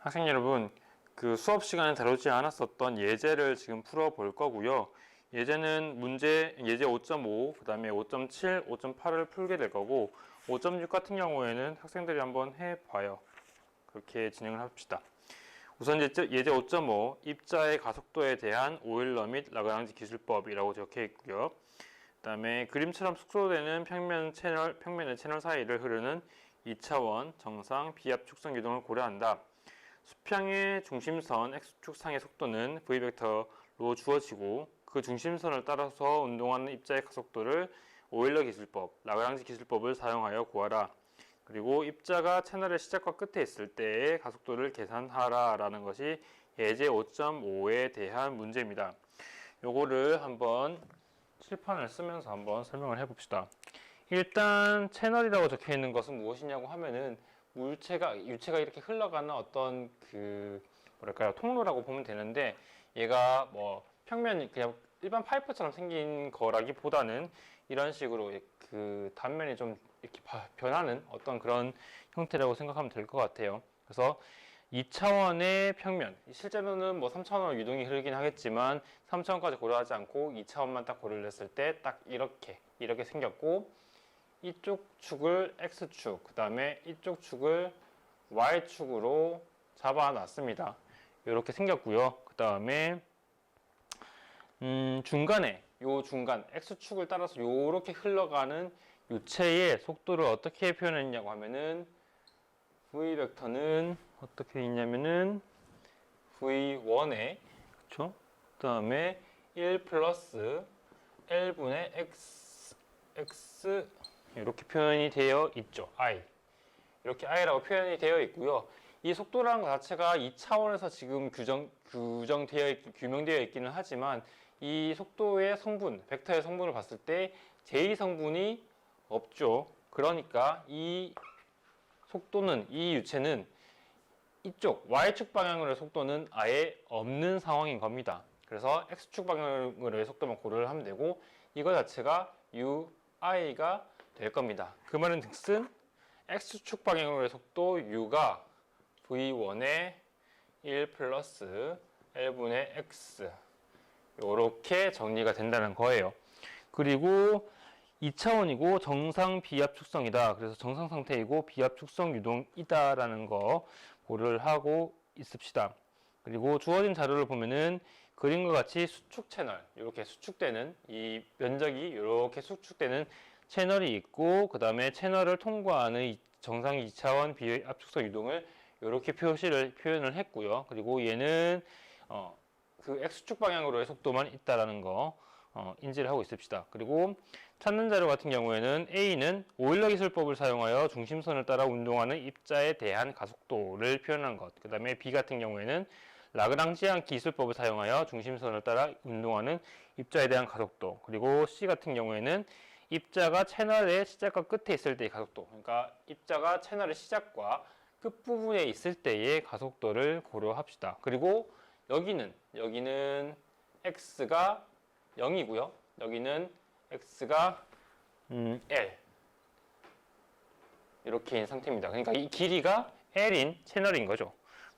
학생 여러분, 그 수업 시간에 다루지 않았었던 예제를 지금 풀어볼 거고요. 예제는 예제 5.5, 그 다음에 5.7, 5.8을 풀게 될 거고, 5.6 같은 경우에는 학생들이 한번 해봐요. 그렇게 진행을 합시다. 우선 예제 5.5, 입자의 가속도에 대한 오일러 및 라그랑지 기술법이라고 적혀 있고요. 그 다음에 그림처럼 축소되는 평면의 채널 사이를 흐르는 2차원 정상 비압 축성 유동을 고려한다. 수평의 중심선 x축상의 속도는 v벡터로 주어지고 그 중심선을 따라서 운동하는 입자의 가속도를 오일러 기술법, 라그랑지 기술법을 사용하여 구하라. 그리고 입자가 채널의 시작과 끝에 있을 때의 가속도를 계산하라 라는 것이 예제 5.5에 대한 문제입니다. 요거를 한번 칠판을 쓰면서 한번 설명을 해봅시다. 일단 채널이라고 적혀 있는 것은 무엇이냐고 하면은 유체가 이렇게 흘러가는 어떤 뭐랄까요, 통로라고 보면 되는데, 얘가 뭐 평면이 그냥 일반 파이프처럼 생긴 거라기보다는 이런 식으로 그 단면이 좀 이렇게 변하는 어떤 그런 형태라고 생각하면 될 것 같아요. 그래서 2차원의 평면, 실제로는 뭐 3차원으로 유동이 흐르긴 하겠지만 3차원까지 고려하지 않고 2차원만 딱 고려를 했을 때 딱 이렇게 생겼고, 이쪽 축을 X축, 그 다음에 이쪽 축을 Y축으로 잡아놨습니다. 이렇게 생겼고요. 그 다음에 중간에 요 중간 X축을 따라서 이렇게 흘러가는 유체의 속도를 어떻게 표현했냐고 하면은 V 벡터는 어떻게 있냐면은 V1에, 그쵸? 그 다음에 1 플러스 L분의 X 이렇게 표현이 되어 있죠. I. 이렇게 I라고 표현이 되어 있고요. 이 속도라는 것 자체가 2차원에서 지금 규명되어 있기는 하지만 이 속도의 성분, 벡터의 성분을 봤을 때 제2성분이 없죠. 그러니까 이 유체는 이쪽 Y축 방향으로의 속도는 아예 없는 상황인 겁니다. 그래서 X축 방향으로의 속도만 고려를 하면 되고, 이거 자체가 UI가 될 겁니다. 그 말은 즉슨 X축 방향으로의 속도 U가 V1의 1 플러스 L분의 X, 이렇게 정리가 된다는 거예요. 그리고 2차원이고 정상 비압 축성이다. 그래서 정상 상태이고 비압 축성 유동이다 라는 거 고려를 하고 있읍시다. 그리고 주어진 자료를 보면은 그림과 같이 수축 채널, 이렇게 수축되는 이 면적이 이렇게 수축되는 채널이 있고, 그 다음에 채널을 통과하는 정상 2차원 비압 축성 유동을 이렇게 표현을 했고요. 그리고 얘는 그 X축 방향으로의 속도만 있다라는 거 인지를 하고 있읍시다. 그리고 찾는 자료 같은 경우에는 A는 오일러 기술법을 사용하여 중심선을 따라 운동하는 입자에 대한 가속도를 표현한 것. 그 다음에 B 같은 경우에는 라그랑지안 기술법을 사용하여 중심선을 따라 운동하는 입자에 대한 가속도. 그리고 C 같은 경우에는 입자가 채널의 시작과 끝에 있을 때의 가속도. 그러니까 입자가 채널의 시작과 끝부분에 있을 때의 가속도를 고려합시다. 그리고 여기는 x가 0이고요. 여기는 x가 L, 이렇게인 상태입니다. 그러니까 이 길이가 L인 채널인 거죠.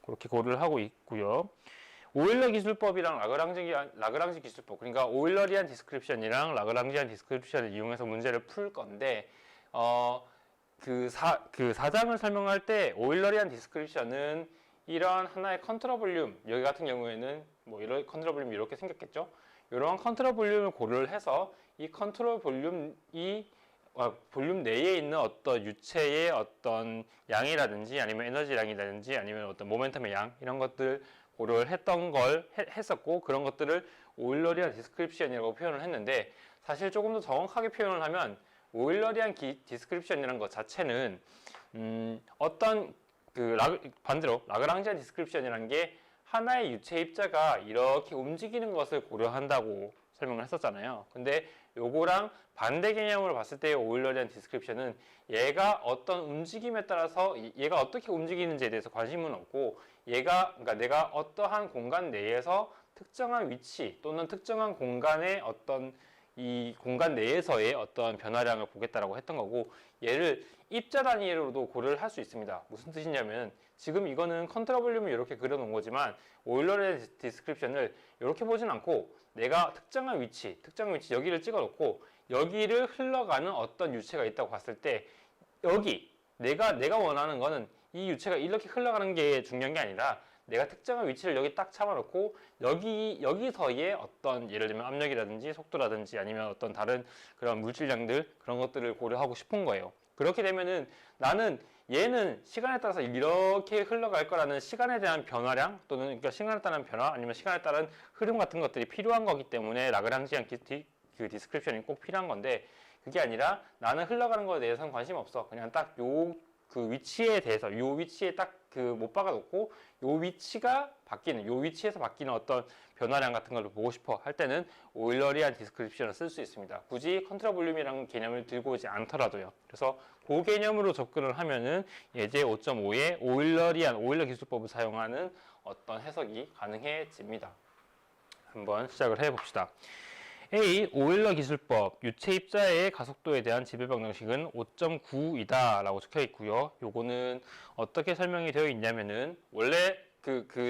그렇게 고려를 하고 있고요. 오일러 기술법이랑 라그랑지 기술법, 그러니까 오일러리안 디스크립션이랑 라그랑지안 디스크립션을 이용해서 문제를 풀 건데, 그 4장을 설명할 때 오일러리안 디스크립션은 이러한 하나의 컨트롤 볼륨, 여기 같은 경우에는 뭐 이런 컨트롤 볼륨이 이렇게 생겼겠죠? 이러한 컨트롤 볼륨을 고려를 해서 이 컨트롤 볼륨이 볼륨 내에 있는 어떤 유체의 어떤 양이라든지 아니면 에너지량이라든지 아니면 어떤 모멘텀의 양, 이런 것들 고려를 했었고, 그런 것들을 오일러리안 디스크립션이라고 표현을 했는데, 사실 조금 더 정확하게 표현을 하면 오일러리안 디스크립션이라는 것 자체는 반대로 라그랑지안 디스크립션이라는 게 하나의 유체 입자가 이렇게 움직이는 것을 고려한다고 설명을 했었잖아요. 근데 요거랑 반대 개념으로 봤을 때 오일러리안 디스크립션은 얘가 어떤 움직임에 따라서 얘가 어떻게 움직이는지에 대해서 관심은 없고, 그러니까 내가 어떠한 공간 내에서 특정한 위치 또는 특정한 공간의 어떤 이 공간 내에서의 어떤 변화량을 보겠다라고 했던 거고, 얘를 입자 단위로도 고려를 할 수 있습니다. 무슨 뜻이냐면 지금 이거는 컨트롤 볼륨을 이렇게 그려놓은 거지만 오일러의 디스크립션을 이렇게 보진 않고 내가 특정한 위치 여기를 찍어놓고 여기를 흘러가는 어떤 유체가 있다고 봤을 때 여기 내가 원하는 거는 이 유체가 이렇게 흘러가는 게 중요한 게 아니라 내가 특정한 위치를 여기 딱 잡아놓고 여기서의 어떤 예를 들면 압력이라든지 속도라든지 아니면 어떤 다른 그런 물질량들 그런 것들을 고려하고 싶은 거예요. 그렇게 되면은 나는 얘는 시간에 따라서 이렇게 흘러갈 거라는 시간에 대한 변화량 또는 그러니까 시간에 따른 변화 아니면 시간에 따른 흐름 같은 것들이 필요한 거기 때문에 라그랑지안 그 디스크립션이 꼭 필요한 건데 그게 아니라 나는 흘러가는 거에 대해서는 관심 없어. 그냥 딱 그 위치에 대해서 요 위치에 딱 그 못 박아놓고 요 위치가 바뀌는 요 위치에서 바뀌는 어떤 변화량 같은 걸 보고 싶어 할 때는 오일러리안 디스크립션을 쓸 수 있습니다. 굳이 컨트롤 볼륨이라는 개념을 들고 오지 않더라도요. 그래서 그 개념으로 접근을 하면은 예제 5.5의 오일러 기술법을 사용하는 어떤 해석이 가능해집니다. 한번 시작을 해봅시다. A. 오일러 기술법 유체 입자의 가속도에 대한 지배방정식은 5.9이다 라고 적혀 있고요. 요거는 어떻게 설명이 되어 있냐면은 원래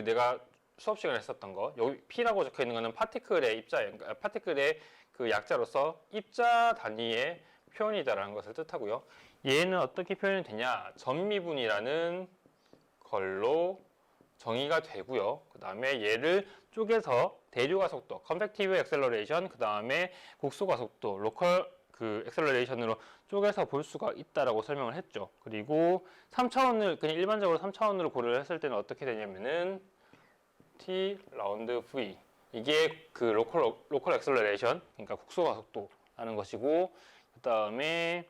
내가 수업 시간에 했었던 거 여기 P라고 적혀 있는 거는 파티클의 입자 파티클의 그 약자로서 입자 단위의 표현이다라는 것을 뜻하고요. 얘는 어떻게 표현이 되냐? 전미분이라는 걸로 정의가 되고요. 그 다음에 얘를 쪼개서 대류가속도, 컨벡티브 액셀러레이션, 그 다음에 국소가속도, 로컬 액셀러레이션으로 쪼개서 볼 수가 있다라고 설명을 했죠. 그리고 3차원을 그냥 일반적으로 3차원으로 고려를 했을 때는 어떻게 되냐면은 T 라운드 V 이게 그 로컬 액셀러레이션, 그러니까 국소가속도라는 것이고 그 다음에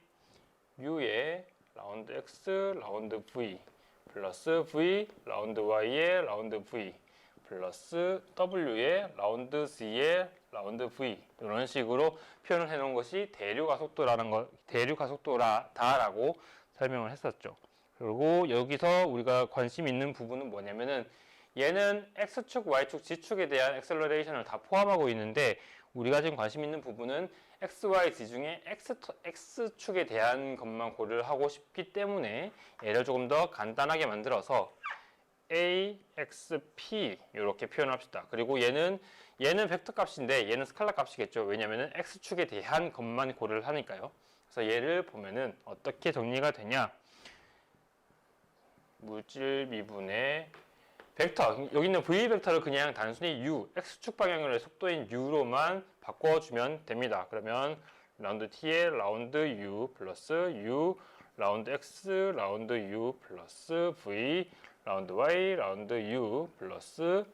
U의 라운드 X 라운드 V 플러스 V 라운드 Y의 라운드 V 플러스 W의 라운드 Z의 라운드 V 이런 식으로 표현을 해놓은 것이 대류가속도다라고 설명을 했었죠. 그리고 여기서 우리가 관심 있는 부분은 뭐냐면은 얘는 X축, Y축, Z축에 대한 액셀러레이션을 다 포함하고 있는데 우리가 지금 관심 있는 부분은 X, Y, Z 중에 X축에 대한 것만 고려를 하고 싶기 때문에 얘를 조금 더 간단하게 만들어서 A, X, P 이렇게 표현합시다. 그리고 얘는 벡터 값인데 얘는 스칼라 값이겠죠. 왜냐면은 X축에 대한 것만 고려를 하니까요. 그래서 얘를 보면은 어떻게 정리가 되냐? 물질 미분의 벡터, 여기 있는 V 벡터를 그냥 단순히 U, X축 방향으로의 속도인 U로만 바꿔주면 됩니다. 그러면 라운드 T의 라운드 U 플러스 U 라운드 X 라운드 U 플러스 V 라운드 Y 라운드 U 플러스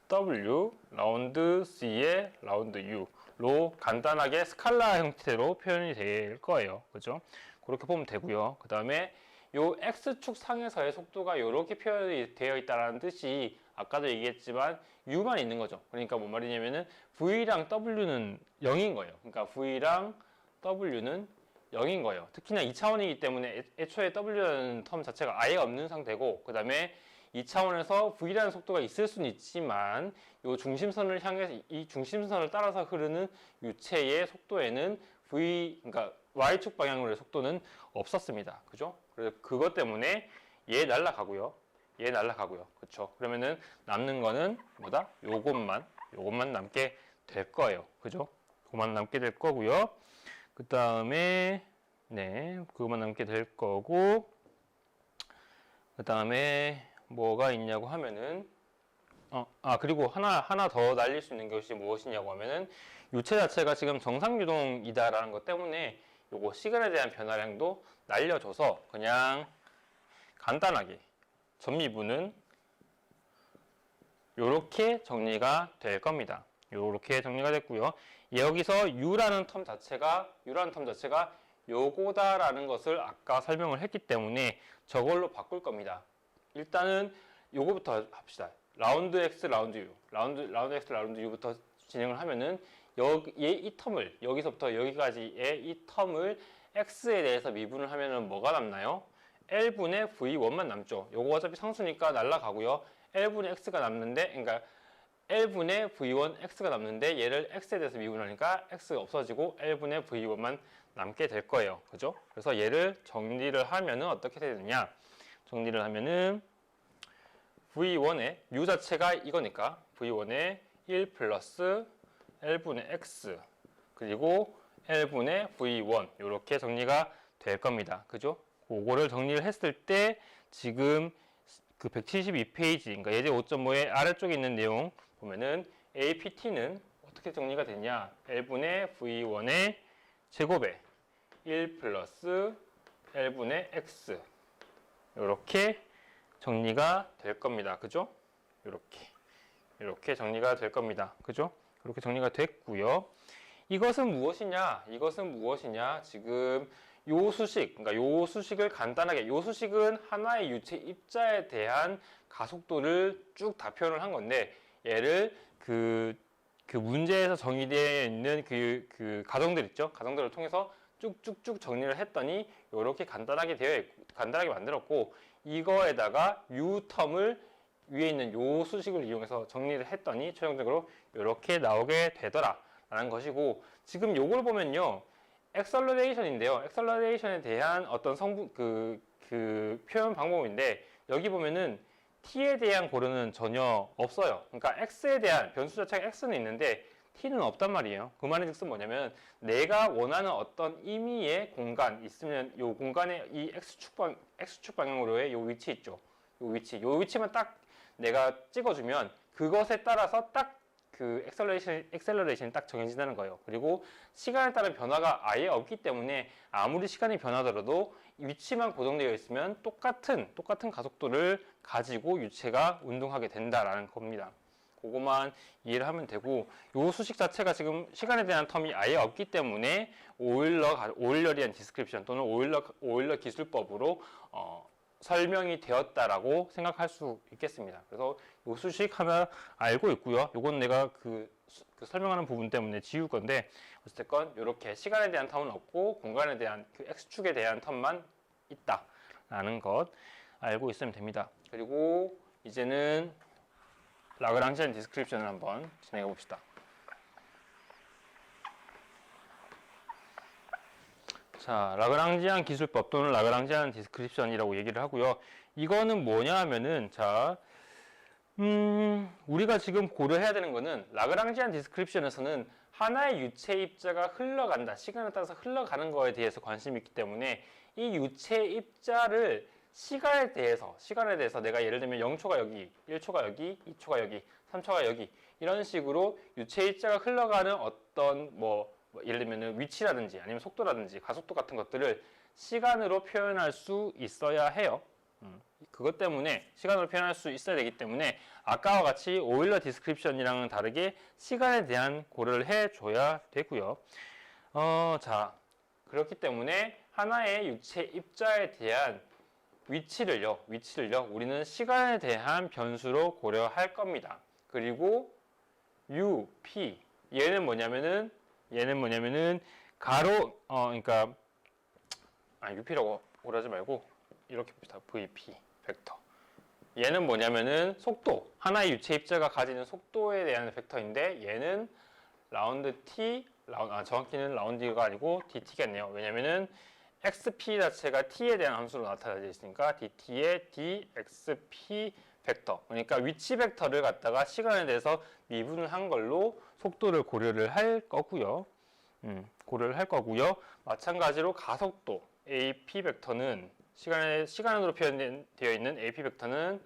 W 라운드 C의 라운드 U로 간단하게 스칼라 형태로 표현이 될 거예요. 그죠? 그렇게 보면 되고요. 그 다음에 요 X축 상에서의 속도가 이렇게 표현이 되어 있다는 뜻이 아까도 얘기했지만 U만 있는 거죠. 그러니까 뭔 말이냐면은 V랑 W는 0인 거예요. 그러니까 V랑 W는 0인 거예요. 특히나 2차원이기 때문에 애초에 W라는 텀 자체가 아예 없는 상태고 그 다음에 2차원에서 V라는 속도가 있을 수는 있지만 이 중심선을 향해서 이 중심선을 따라서 흐르는 유체의 속도에는 그러니까 Y축 방향으로의 속도는 없었습니다. 그죠? 그래서 그것 때문에 얘 날라가고요. 그렇죠? 그러면은 남는 거는 뭐다? 요것만 남게 될 거예요. 그죠? 그것만 남게 될 거고요. 그 다음에 그것만 남게 될 거고 그 다음에 뭐가 있냐고 하면은 그리고 하나 더 날릴 수 있는 것이 무엇이냐고 하면은 유체 자체가 지금 정상 유동이다라는 것 때문에 요거 시간에 대한 변화량도 날려줘서 그냥 간단하게 전미분은 요렇게 정리가 될 겁니다. 요렇게 정리가 됐고요. 여기서 U라는 텀 자체가 요거다라는 것을 아까 설명을 했기 때문에 저걸로 바꿀 겁니다. 일단은 요거부터 합시다. 라운드 X, 라운드 U. 라운드 X, 라운드 U부터 진행을 하면은 이 텀을 여기서부터 여기까지의 이 텀을 X에 대해서 미분을 하면은 뭐가 남나요? L분의 V1만 남죠. 요거 어차피 상수니까 날라가고요. L분의 X가 남는데, 그러니까 L분의 V1 X가 남는데 얘를 X에 대해서 미분하니까 X가 없어지고 L분의 V1만 남게 될 거예요. 그죠? 그래서 얘를 정리를 하면은 어떻게 되느냐? 정리를 하면은 V1의 U 자체가 이거니까 V1의 1 플러스 L분의 X 그리고 L분의 V1 이렇게 정리가 될 겁니다. 그죠? 그거를 정리를 했을 때 지금 그 172페이지, 그러니까 예제 5.5의 아래쪽에 있는 내용 보면은 APT는 어떻게 정리가 되냐? L분의 V1의 제곱에 1 플러스 L분의 X 이렇게 정리가 될 겁니다. 그죠? 이렇게 정리가 될 겁니다. 그죠? 이렇게 정리가 됐고요. 이것은 무엇이냐? 지금 요 수식, 그러니까 요 수식을 간단하게, 요 수식은 하나의 유체 입자에 대한 가속도를 쭉 다 표현을 한 건데, 얘를 그 문제에서 정의되어 있는 그 가정들 있죠? 가정들을 통해서 쭉쭉쭉 정리를 했더니, 이렇게 간단하게 만들었고, 이거에다가 U 텀을 위에 있는 요 수식을 이용해서 정리를 했더니, 최종적으로 이렇게 나오게 되더라. 라는 것이고, 지금 요걸 보면요. 엑셀러레이션인데요. 엑셀러레이션에 대한 어떤 성분, 그 표현 방법인데, 여기 보면은 t에 대한 고려는 전혀 없어요. 그러니까 x에 대한 변수 자체가 x는 있는데 t는 없단 말이에요. 그 말의 즉슨 뭐냐면 내가 원하는 어떤 임의의 공간 있으면 요 공간에 이 x축 방향으로의 요 위치 있죠. 요 위치만 딱 내가 찍어주면 그것에 따라서 딱 그 엑셀러레이션이 딱 정해진다는 거예요. 그리고 시간에 따른 변화가 아예 없기 때문에 아무리 시간이 변하더라도 위치만 고정되어 있으면 똑같은 가속도를 가지고 유체가 운동하게 된다라는 겁니다. 그거만 이해를 하면 되고, 요 수식 자체가 지금 시간에 대한 텀이 아예 없기 때문에 오일러리안 디스크립션 또는 오일러 기술법으로 설명이 되었다라고 생각할 수 있겠습니다. 그래서 요 수식 하나 알고 있고요. 요건 내가 그 설명하는 부분 때문에 지울 건데, 어쨌든 이렇게 시간에 대한 텀은 없고 공간에 대한 그 x축에 대한 텀만 있다라는 것 알고 있으면 됩니다. 그리고 이제는 라그랑지안 디스크립션을 한번 진행해 봅시다. 자, 라그랑지안 기술법 또는 라그랑지안 디스크립션이라고 얘기를 하고요. 이거는 뭐냐 하면은, 자, 우리가 지금 고려해야 되는 거는 라그랑지안 디스크립션에서는 하나의 유체 입자가 흘러간다, 시간에 따라서 흘러가는 거에 대해서 관심이 있기 때문에 이 유체 입자를 시간에 대해서 내가 예를 들면 0초가 여기, 1초가 여기, 2초가 여기, 3초가 여기 이런 식으로 유체 입자가 흘러가는 어떤 예를 들면 위치라든지 아니면 속도라든지 가속도 같은 것들을 시간으로 표현할 수 있어야 해요. 그것 때문에 시간으로 표현할 수 있어야 되기 때문에 아까와 같이 오일러 디스크립션이랑은 다르게 시간에 대한 고려를 해줘야 되고요. 자, 그렇기 때문에 하나의 유체 입자에 대한 위치를요 우리는 시간에 대한 변수로 고려할 겁니다. 그리고 U, P 얘는 뭐냐면은 가로 그러니까 UP라고 오라지 말고 이렇게 봅시다. VP 벡터. 얘는 뭐냐면은 속도, 하나의 유체 입자가 가지는 속도에 대한 벡터인데 얘는 라운드 T, 정확히는 라운드가 아니고 DT겠네요. 왜냐면은 XP 자체가 T에 대한 함수로 나타나져 있으니까 DT의 DXP 벡터. 그러니까 위치 벡터를 갖다가 시간에 대해서 미분을 한 걸로 속도를 고려를 할 거고요. 마찬가지로 가속도 AP 벡터는 시간으로 표현되어 있는 AP 벡터는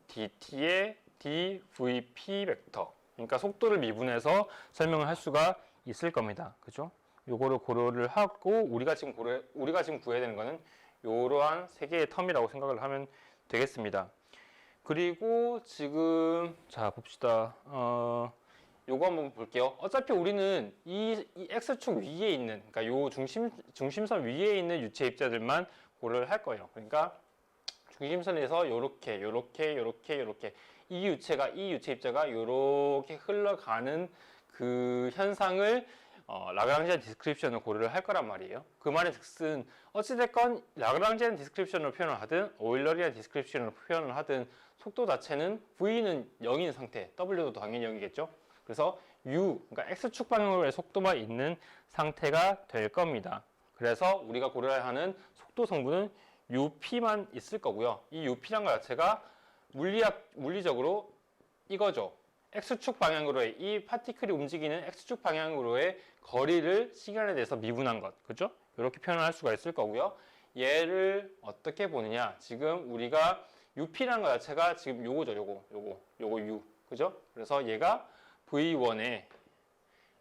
DT의 DVP 벡터. 그러니까 속도를 미분해서 설명을 할 수가 있을 겁니다. 그죠? 요거를 고려를 하고 우리가 지금 구해야 되는 거는 이러한 세 개의 텀이라고 생각을 하면 되겠습니다. 그리고 지금 자 봅시다. 요거 한번 볼게요. 어차피 우리는 이 X축 위에 있는, 그러니까 요 중심선 위에 있는 유체 입자들만 고려를 할 거예요. 그러니까 중심선에서 요렇게 이 유체 입자가 요렇게 흘러가는 그 현상을 라그랑지안 디스크립션을 고려를 할 거란 말이에요. 그 말의 즉슨 어찌됐건 라그랑지안 디스크립션으로 표현을 하든 오일러리안 디스크립션으로 표현을 하든 속도 자체는 V는 0인 상태, W도 당연히 0이겠죠. 그래서 U, 그러니까 X축 방향으로의 속도만 있는 상태가 될 겁니다. 그래서 우리가 고려해야 하는 속도 성분은 UP만 있을 거고요. 이 UP란 것 자체가 물리적으로 이거죠. X축 방향으로의 이 파티클이 움직이는 X축 방향으로의 거리를 시간에 대해서 미분한 것, 그죠? 이렇게 표현을 할 수가 있을 거고요. 얘를 어떻게 보느냐? 지금 우리가 UP라는 것 자체가 지금 요거죠, 요거 U, 그죠? 그래서 얘가 V1의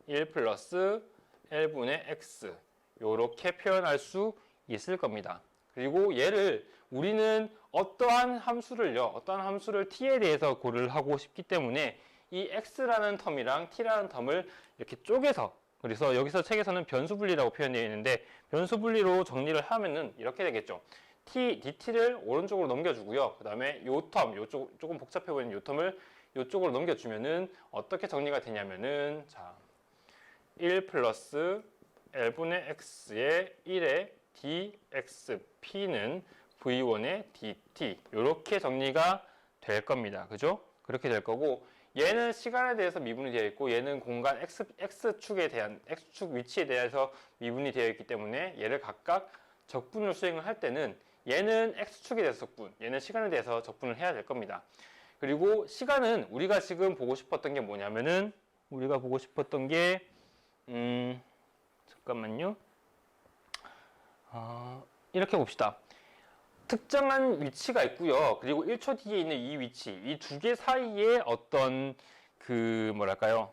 1 플러스 L분의 X 요렇게 표현할 수 있을 겁니다. 그리고 얘를 우리는 어떠한 함수를 t에 대해서 고려를 하고 싶기 때문에 이 x라는 텀이랑 t라는 텀을 이렇게 쪼개서, 그래서 여기서 책에서는 변수 분리라고 표현되어 있는데 변수 분리로 정리를 하면은 이렇게 되겠죠. dt를 오른쪽으로 넘겨주고요. 그 다음에 요 텀, 요쪽 조금 복잡해 보이는 요 텀을 요쪽으로 넘겨주면은 어떻게 정리가 되냐면은 자, 1 플러스 L분의 X의 1의 dxp는 v1의 dt 이렇게 정리가 될 겁니다. 그죠? 그렇게 될 거고 얘는 시간에 대해서 미분이 되어 있고 얘는 공간 x축 위치에 대해서 미분이 되어 있기 때문에 얘를 각각 적분을 수행을 할 때는 얘는 x축에 대해서 적분, 얘는 시간에 대해서 적분을 해야 될 겁니다. 그리고 시간은 우리가 지금 보고 싶었던 게 뭐냐면은 우리가 보고 싶었던 게 잠깐만요. 이렇게 봅시다. 특정한 위치가 있고요. 그리고 1초 뒤에 있는 이 위치, 이 두 개 사이에 어떤 그 뭐랄까요?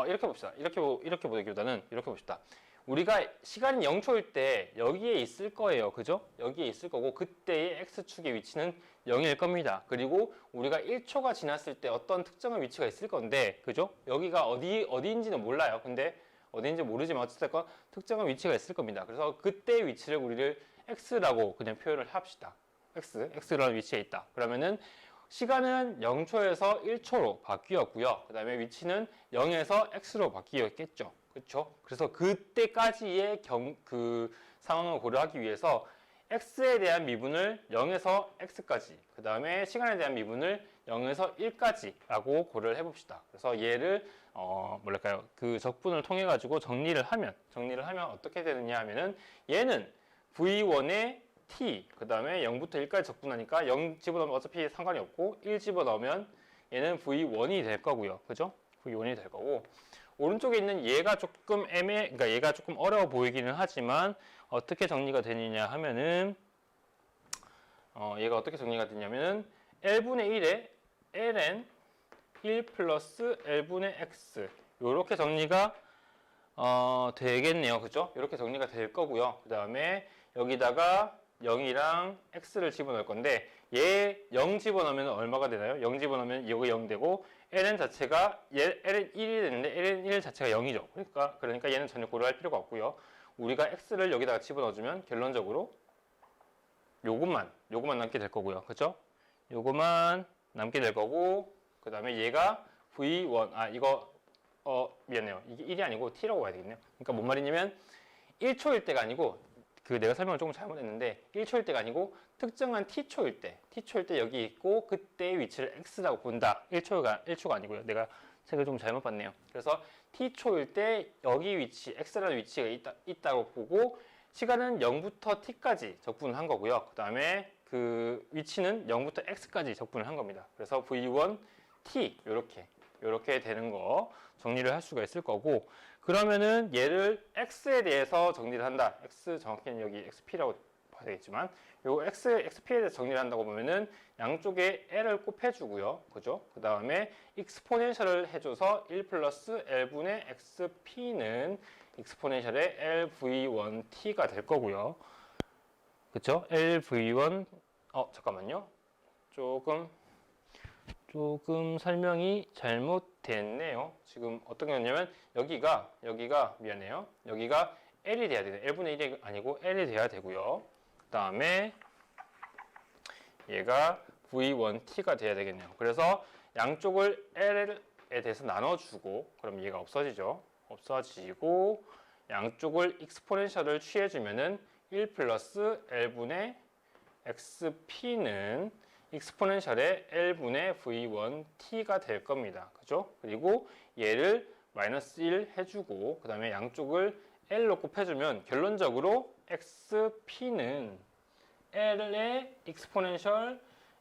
이렇게 봅시다. 이렇게 보기보다는 이렇게 봅시다. 우리가 시간이 0초일 때 여기에 있을 거예요. 그죠? 여기에 있을 거고 그때의 x축의 위치는 0일 겁니다. 그리고 우리가 1초가 지났을 때 어떤 특정한 위치가 있을 건데, 그죠? 여기가 어디인지는 몰라요. 근데 어디인지 모르지만 어쨌든 특정한 위치가 있을 겁니다. 그래서 그때의 위치를 우리를 x라고 그냥 표현을 합시다. x라는 위치에 있다. 그러면은 시간은 0초에서 1초로 바뀌었고요. 그 다음에 위치는 0에서 x로 바뀌었겠죠. 그렇죠? 그래서 그때까지의 그 상황을 고려하기 위해서 x에 대한 미분을 0에서 x까지, 그 다음에 시간에 대한 미분을 0에서 1까지라고 고려를 해봅시다. 그래서 얘를 뭐랄까요? 그 적분을 통해 가지고 정리를 하면 어떻게 되느냐 하면은 얘는 v1의 t, 그 다음에 0부터 1까지 적분하니까 0 집어넣으면 어차피 상관이 없고 1 집어넣으면 얘는 v1이 될 거고요. 그죠? v1이 될 거고 오른쪽에 있는 얘가 조금 그러니까 얘가 조금 어려워 보이기는 하지만 어떻게 정리가 되느냐 하면은 얘가 어떻게 정리가 되냐면은 L분의 1에 ln 1 플러스 L분의 x 요렇게 정리가 되겠네요. 그죠? 이렇게 정리가 될 거고요. 그 다음에 여기다가 0이랑 x를 집어넣을 건데 얘 0 집어넣으면 얼마가 되나요? 0 집어넣으면 이거 0 되고 ln 자체가 ln 1이 되는데 ln 1 자체가 0이죠. 그러니까 얘는 전혀 고려할 필요가 없고요. 우리가 x를 여기다가 집어넣어주면 결론적으로 요것만 남게 될 거고요. 그죠? 요것만 남게 될 거고 그 다음에 얘가 v1 이거 미안해요. 이게 1이 아니고 t라고 봐야 되겠네요. 그러니까 뭔 말이냐면 1초일 때가 아니고 내가 설명을 조금 잘못했는데 1초일 때가 아니고 특정한 t초일 때 여기 있고 그때의 위치를 x라고 본다. 1초가 아니고요. 내가 책을 좀 잘못 봤네요. 그래서 t초일 때 여기 위치, x라는 위치가 있다고 보고 시간은 0부터 t까지 적분을 한 거고요. 그 다음에 그 위치는 0부터 x까지 적분을 한 겁니다. 그래서 v1 t 요렇게 되는 거 정리를 할 수가 있을 거고 그러면은 얘를 x에 대해서 정리를 한다. x 정확히는 여기 xp라고 봐야 되겠지만 요 xp에 대해서 정리를 한다고 보면은 양쪽에 l을 곱해주고요. 그죠? 그 다음에 익스포넨셜을 해줘서 1 플러스 l분의 xp는 익스포넨셜의 lv1t가 될 거고요. 그쵸? lv1 잠깐만요. 조금 설명이 잘못됐네요. 지금 어떤 거냐면 여기가 미안해요. 여기가 L이 돼야 되네. L분의 1이 아니고 L이 돼야 되고요. 그 다음에 얘가 V1T가 돼야 되겠네요. 그래서 양쪽을 L에 대해서 나눠주고 그럼 얘가 없어지죠. 없어지고 양쪽을 익스포넨셜을 취해주면은 1 플러스 L분의 XP는 익스포넨셜의 L분의 V1T가 될 겁니다. 그죠? 그리고 얘를 마이너스 1 해주고 그 다음에 양쪽을 L로 곱해주면 결론적으로 XP는 L의 익스포넨셜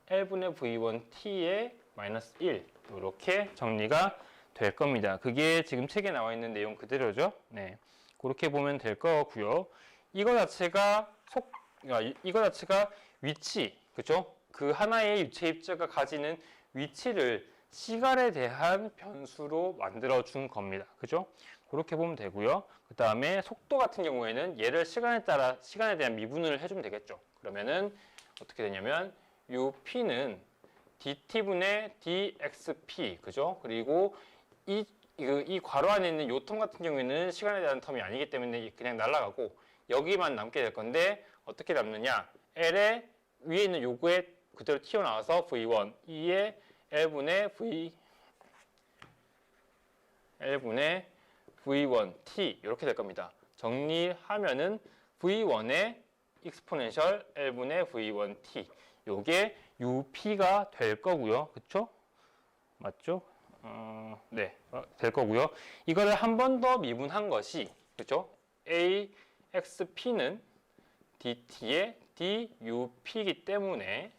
L분의 V1T의 마이너스 1 이렇게 정리가 될 겁니다. 그게 지금 책에 나와 있는 내용 그대로죠. 네, 그렇게 보면 될 거고요. 이거 자체가 위치, 그죠? 그 하나의 유체 입자가 가지는 위치를 시간에 대한 변수로 만들어 준 겁니다. 그죠? 그렇게 보면 되고요. 그 다음에 속도 같은 경우에는 얘를 시간에 대한 미분을 해주면 되겠죠. 그러면은 어떻게 되냐면 UP는 dt분의 dxp, 그죠? 그리고 이 괄호 안에 있는 요 텀 같은 경우에는 시간에 대한 텀이 아니기 때문에 그냥 날아가고 여기만 남게 될 건데 어떻게 남느냐? L의 위에 있는 요거에 그대로 튀어나와서 V1, 2의 L분의 V1T 이렇게 될 겁니다. 정리하면은 V1의 익스포넨셜 L분의 V1T 요게 UP가 될 거고요. 그쵸? 맞죠? 네, 될 거고요. 이거를 한 번 더 미분한 것이 그죠? AXP는 DT의 DUP이기 때문에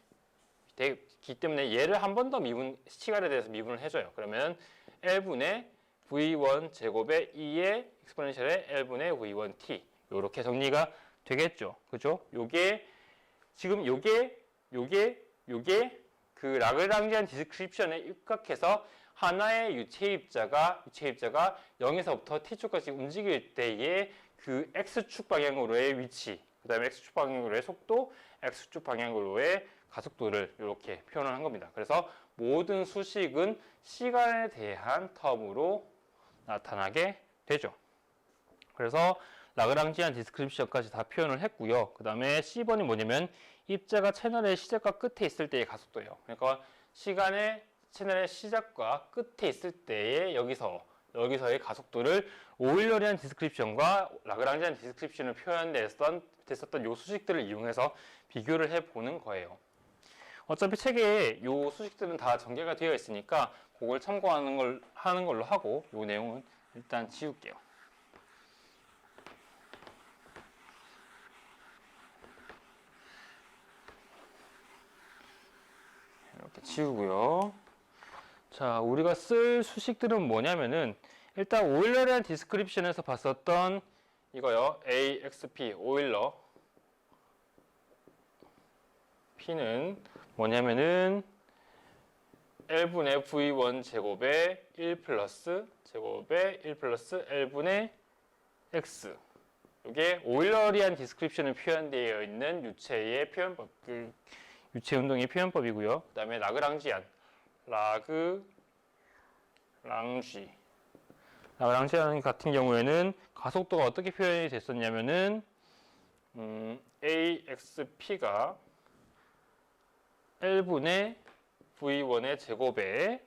얘를 한 번 더 시간에 대해서 미분을 해줘요. 그러면 L분의 V1 제곱의 2의 익스포넨셜의 L분의 V1T 이렇게 정리가 되겠죠. 그죠? 요게 그 라그랑지안 디스크립션에 입각해서 하나의 유체 입자가 0에서부터 t축까지 움직일 때의 그 x축 방향으로의 위치, 그 다음에 x축 방향으로의 속도, x축 방향으로의 가속도를 이렇게 표현을 한 겁니다. 그래서 모든 수식은 시간에 대한 텀으로 나타나게 되죠. 그래서 라그랑지안 디스크립션까지 다 표현을 했고요. 그 다음에 C번이 뭐냐면 입자가 채널의 시작과 끝에 있을 때의 가속도예요. 그러니까 채널의 시작과 끝에 있을 때의 여기서의 가속도를 오일러리안 디스크립션과 라그랑지안 디스크립션을 표현됐었던 요 수식들을 이용해서 비교를 해보는 거예요. 어차피 책에 요 수식들은 다 전개가 되어 있으니까 그걸 참고하는 걸로 하고 요 내용은 일단 지울게요. 이렇게 지우고요. 자, 우리가 쓸 수식들은 뭐냐면은 일단 오일러리안 디스크립션에서 봤었던 이거요. AXP 오일러 P는 뭐냐면은 L분의 V1 제곱의 1 플러스 L분의 X 이게 오일러리안 디스크립션에 표현되어 있는 유체의 표현법, 유체 운동의 표현법이고요. 그 다음에 라그랑지안 같은 경우에는 가속도가 어떻게 표현이 됐었냐면은 AXP가 L분의 V1의 제곱에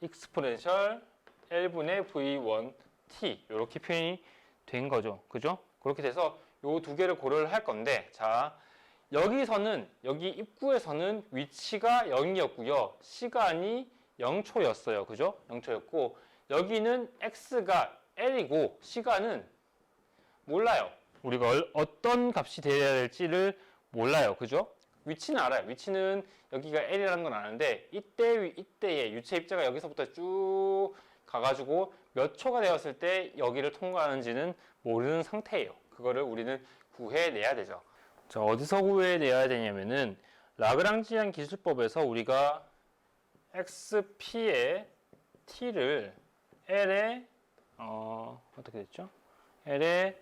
익스포넨셜 L분의 V1T 이렇게 표현이 된 거죠. 그죠? 그렇게 돼서 요 두 개를 고려를 할 건데 자, 여기 입구에서는 위치가 0이었고요. 시간이 0초였어요. 그죠? 0초였고 여기는 X가 L이고 시간은 몰라요. 우리가 어떤 값이 돼야 될지를 몰라요. 그죠? 위치는 알아요. 위치는 여기가 L이라는 건 아는데 이때의 유체 입자가 여기서부터 쭉 가가지고 몇 초가 되었을 때 여기를 통과하는지는 모르는 상태예요. 그거를 우리는 구해내야 되죠. 자, 어디서 구해내야 되냐면은 라그랑지안 기술법에서 우리가 XP의 T를 L의 어떻게 됐죠? L의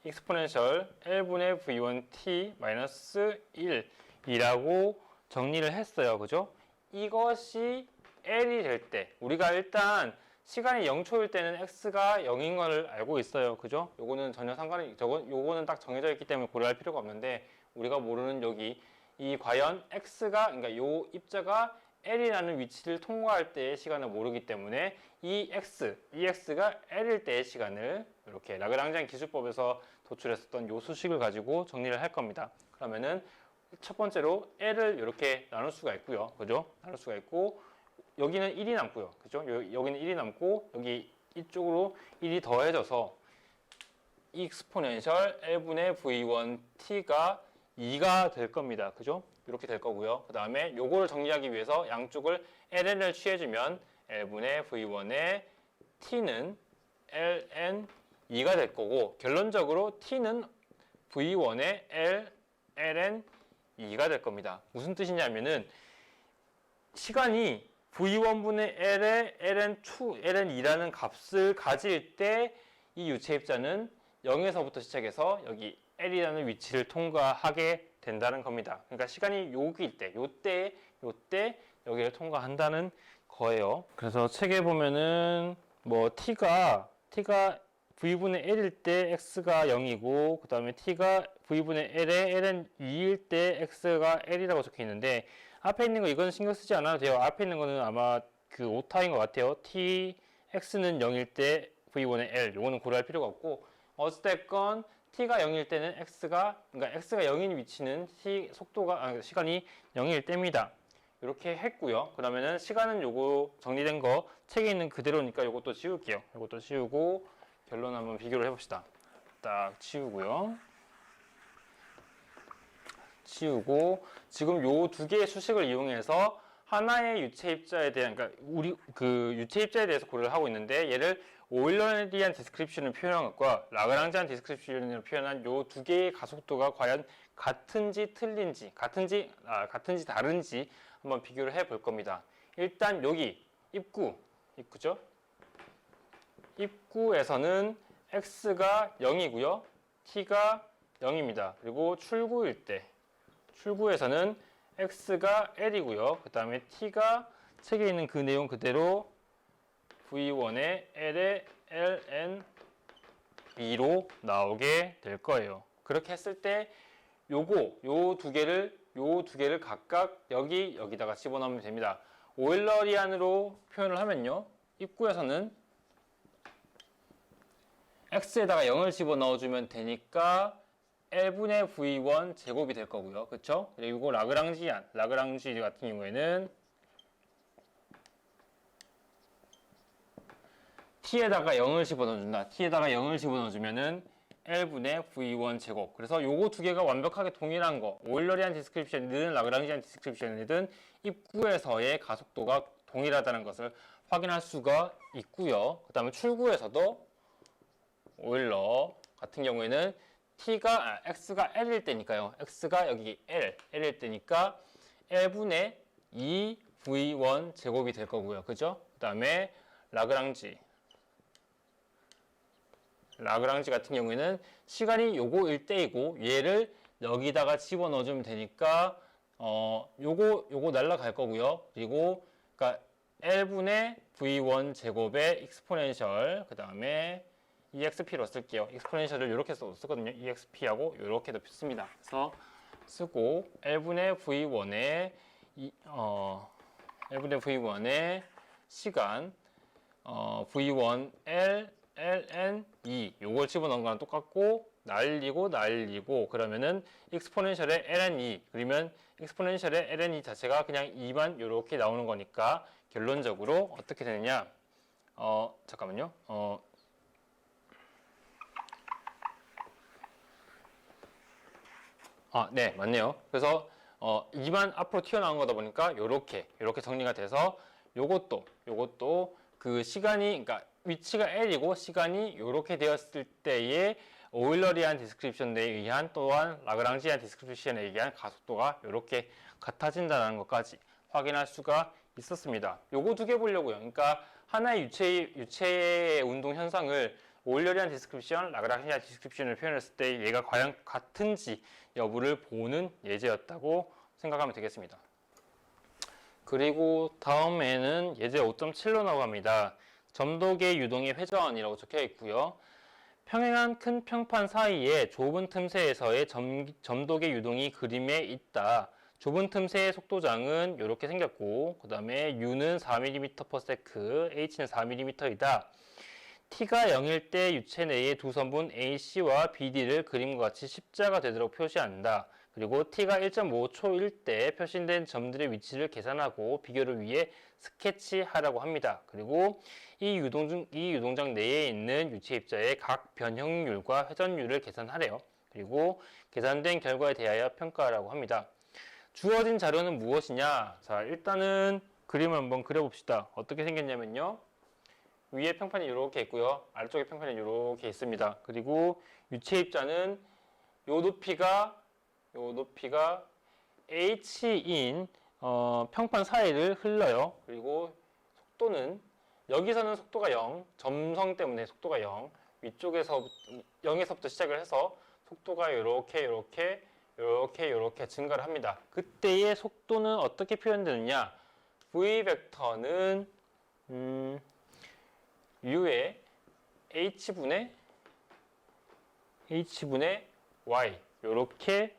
익스포넨셜 L분의 V1T 마이너스 1이라고 정리를 했어요. 그죠? 이것이 L이 될 때 우리가 일단 시간이 0초일 때는 X가 0인 걸 알고 있어요. 그죠? 요거는 전혀 요거는 딱 정해져 있기 때문에 고려할 필요가 없는데 우리가 모르는 여기 이 과연 X가 그러니까 요 입자가 L이라는 위치를 통과할 때의 시간을 모르기 때문에 이 x가 L일 때의 시간을 이렇게 라그랑지안 기술법에서 도출했었던 요 수식을 가지고 정리를 할 겁니다. 그러면은 첫 번째로 L을 이렇게 나눌 수가 있고요. 그죠? 나눌 수가 있고 여기는 1이 남고요. 그죠? 여기는 1이 남고 여기 이쪽으로 1이 더해져서 익스포넨셜 L분의 V1t가 2가 될 겁니다. 그죠? 이렇게 될 거고요. 그 다음에 요거를 정리하기 위해서 양쪽을 ln을 취해주면 L분의 V1의 t는 ln2가 될 거고 결론적으로 t는 V1의 ln2가 될 겁니다. 무슨 뜻이냐면은 시간이 V1분의 L의 ln2라는 값을 가질 때 이 유체입자는 0에서부터 시작해서 여기 L이라는 위치를 통과하게 된다는 겁니다. 그러니까 시간이 여기일 때, 요때 여기를 통과한다는 거예요. 그래서 책에 보면은 뭐 t가 v분의 l일 때 x가 0이고 그 다음에 t가 v분의 l의 ln 2일 때 x가 l이라고 적혀 있는데 앞에 있는 거 이건 신경 쓰지 않아도 돼요. 앞에 있는 거는 아마 그 오타인 것 같아요. x는 0일 때 v1의 l 요거는 고려할 필요가 없고 어찌됐건 t가 0일 때는 x가 0인 위치는 시간이 0일 때입니다. 이렇게 했고요. 그러면은 시간은 요거 정리된 거 책에 있는 그대로니까 요것도 지울게요. 요것도 지우고 결론 한번 비교를 해봅시다. 딱 지우고요. 지우고 지금 요 두 개의 수식을 이용해서 하나의 유체입자에 대한 우리 그 유체입자에 대해서 고려를 하고 있는데 얘를 오일러리안 디스크립션을 표현한 것과 라그랑지안 디스크립션을 표현한 요 두 개의 가속도가 과연 같은지 틀린지 같은지 다른지 한번 비교를 해 볼 겁니다. 일단 여기 입구죠? 입구에서는 x가 0이고요. t가 0입니다. 그리고 출구에서는 x가 l이고요. 그 다음에 t가 책에 있는 그 내용 그대로 v1의 l의 ln2로 나오게 될 거예요. 그렇게 했을 때 요 두 개를 각각 여기다가 집어넣으면 됩니다. 오일러리안으로 표현을 하면요. 입구에서는 x에다가 0을 집어넣어주면 되니까 L분의 V1 제곱이 될 거고요. 그쵸? 그리고 라그랑지 같은 경우에는 t에다가 0을 집어넣어준다. t에다가 0을 집어넣어주면은 L분의 V1 제곱. 그래서 요거 두 개가 완벽하게 동일한 거. 오일러리안 디스크립션이든 라그랑지안 디스크립션이든 입구에서의 가속도가 동일하다는 것을 확인할 수가 있고요. 그 다음에 출구에서도 오일러 같은 경우에는 x가 l일 때니까요. x가 여기 l일 때니까 l분의 2v1 제곱이 될 거고요. 그죠? 그 다음에 라그랑지 같은 경우에는 시간이 요거일 때이고 얘를 여기다가 집어넣어주면 되니까 요거 날라갈 거고요. 그리고 그러니까 l분의 v1 제곱의 익스포넨셜 그 다음에 exp로 쓸게요. 익스포넨셜을 이렇게 쓰거든요. exp하고 이렇게도 씁니다. 그래서 쓰고 l분의 v1의 시간 v1 ln 2 요걸 집어넣은 거랑 똑같고 날리고 그러면은 익스포넨셜의 ln2 그러면 익스포넨셜의 ln2 자체가 그냥 2만 이렇게 나오는 거니까 결론적으로 어떻게 되느냐 잠깐만요. 네, 맞네요. 그래서 2만 앞으로 튀어나온 거다 보니까 이렇게 정리가 돼서 요것도 그 시간이 그러니까 위치가 L이고 시간이 이렇게 되었을 때의 오일러리안 디스크립션에 의한 또한 라그랑지안 디스크립션에 의한 가속도가 이렇게 같아진다는 것까지 확인할 수가 있었습니다. 요거 두 개 보려고요. 그러니까 하나의 유체의 운동 현상을 오일러리안 디스크립션, 라그랑지안 디스크립션을 표현했을 때 얘가 과연 같은지 여부를 보는 예제였다고 생각하면 되겠습니다. 그리고 다음에는 예제 5.7로 나갑니다. 점도계 유동의 회전이라고 적혀 있고요. 평행한 큰 평판 사이에 좁은 틈새에서의 점도계 유동이 그림에 있다. 좁은 틈새의 속도장은 이렇게 생겼고, 그 다음에 U는 4mm/s, H는 4mm이다. T가 0일 때 유체 내의 두 선분 AC와 BD를 그림과 같이 십자가 되도록 표시한다. 그리고 T가 1.5초일 때 표시된 점들의 위치를 계산하고 비교를 위해 스케치하라고 합니다. 그리고 이 유동장 내에 있는 유체 입자의 각 변형률과 회전율을 계산하래요. 그리고 계산된 결과에 대하여 평가하라고 합니다. 주어진 자료는 무엇이냐? 자, 일단은 그림을 한번 그려봅시다. 어떻게 생겼냐면요. 위에 평판이 이렇게 있고요. 아래쪽에 평판이 이렇게 있습니다. 그리고 유체 입자는 요 높이가 h인 평판 사이를 흘러요. 그리고 속도는 여기서는 속도가 0, 점성 때문에 속도가 0, 위쪽에서 0에서부터 시작을 해서 속도가 이렇게 증가를 합니다. 그때의 속도는 어떻게 표현되느냐? v 벡터는 u의 h분의 y 이렇게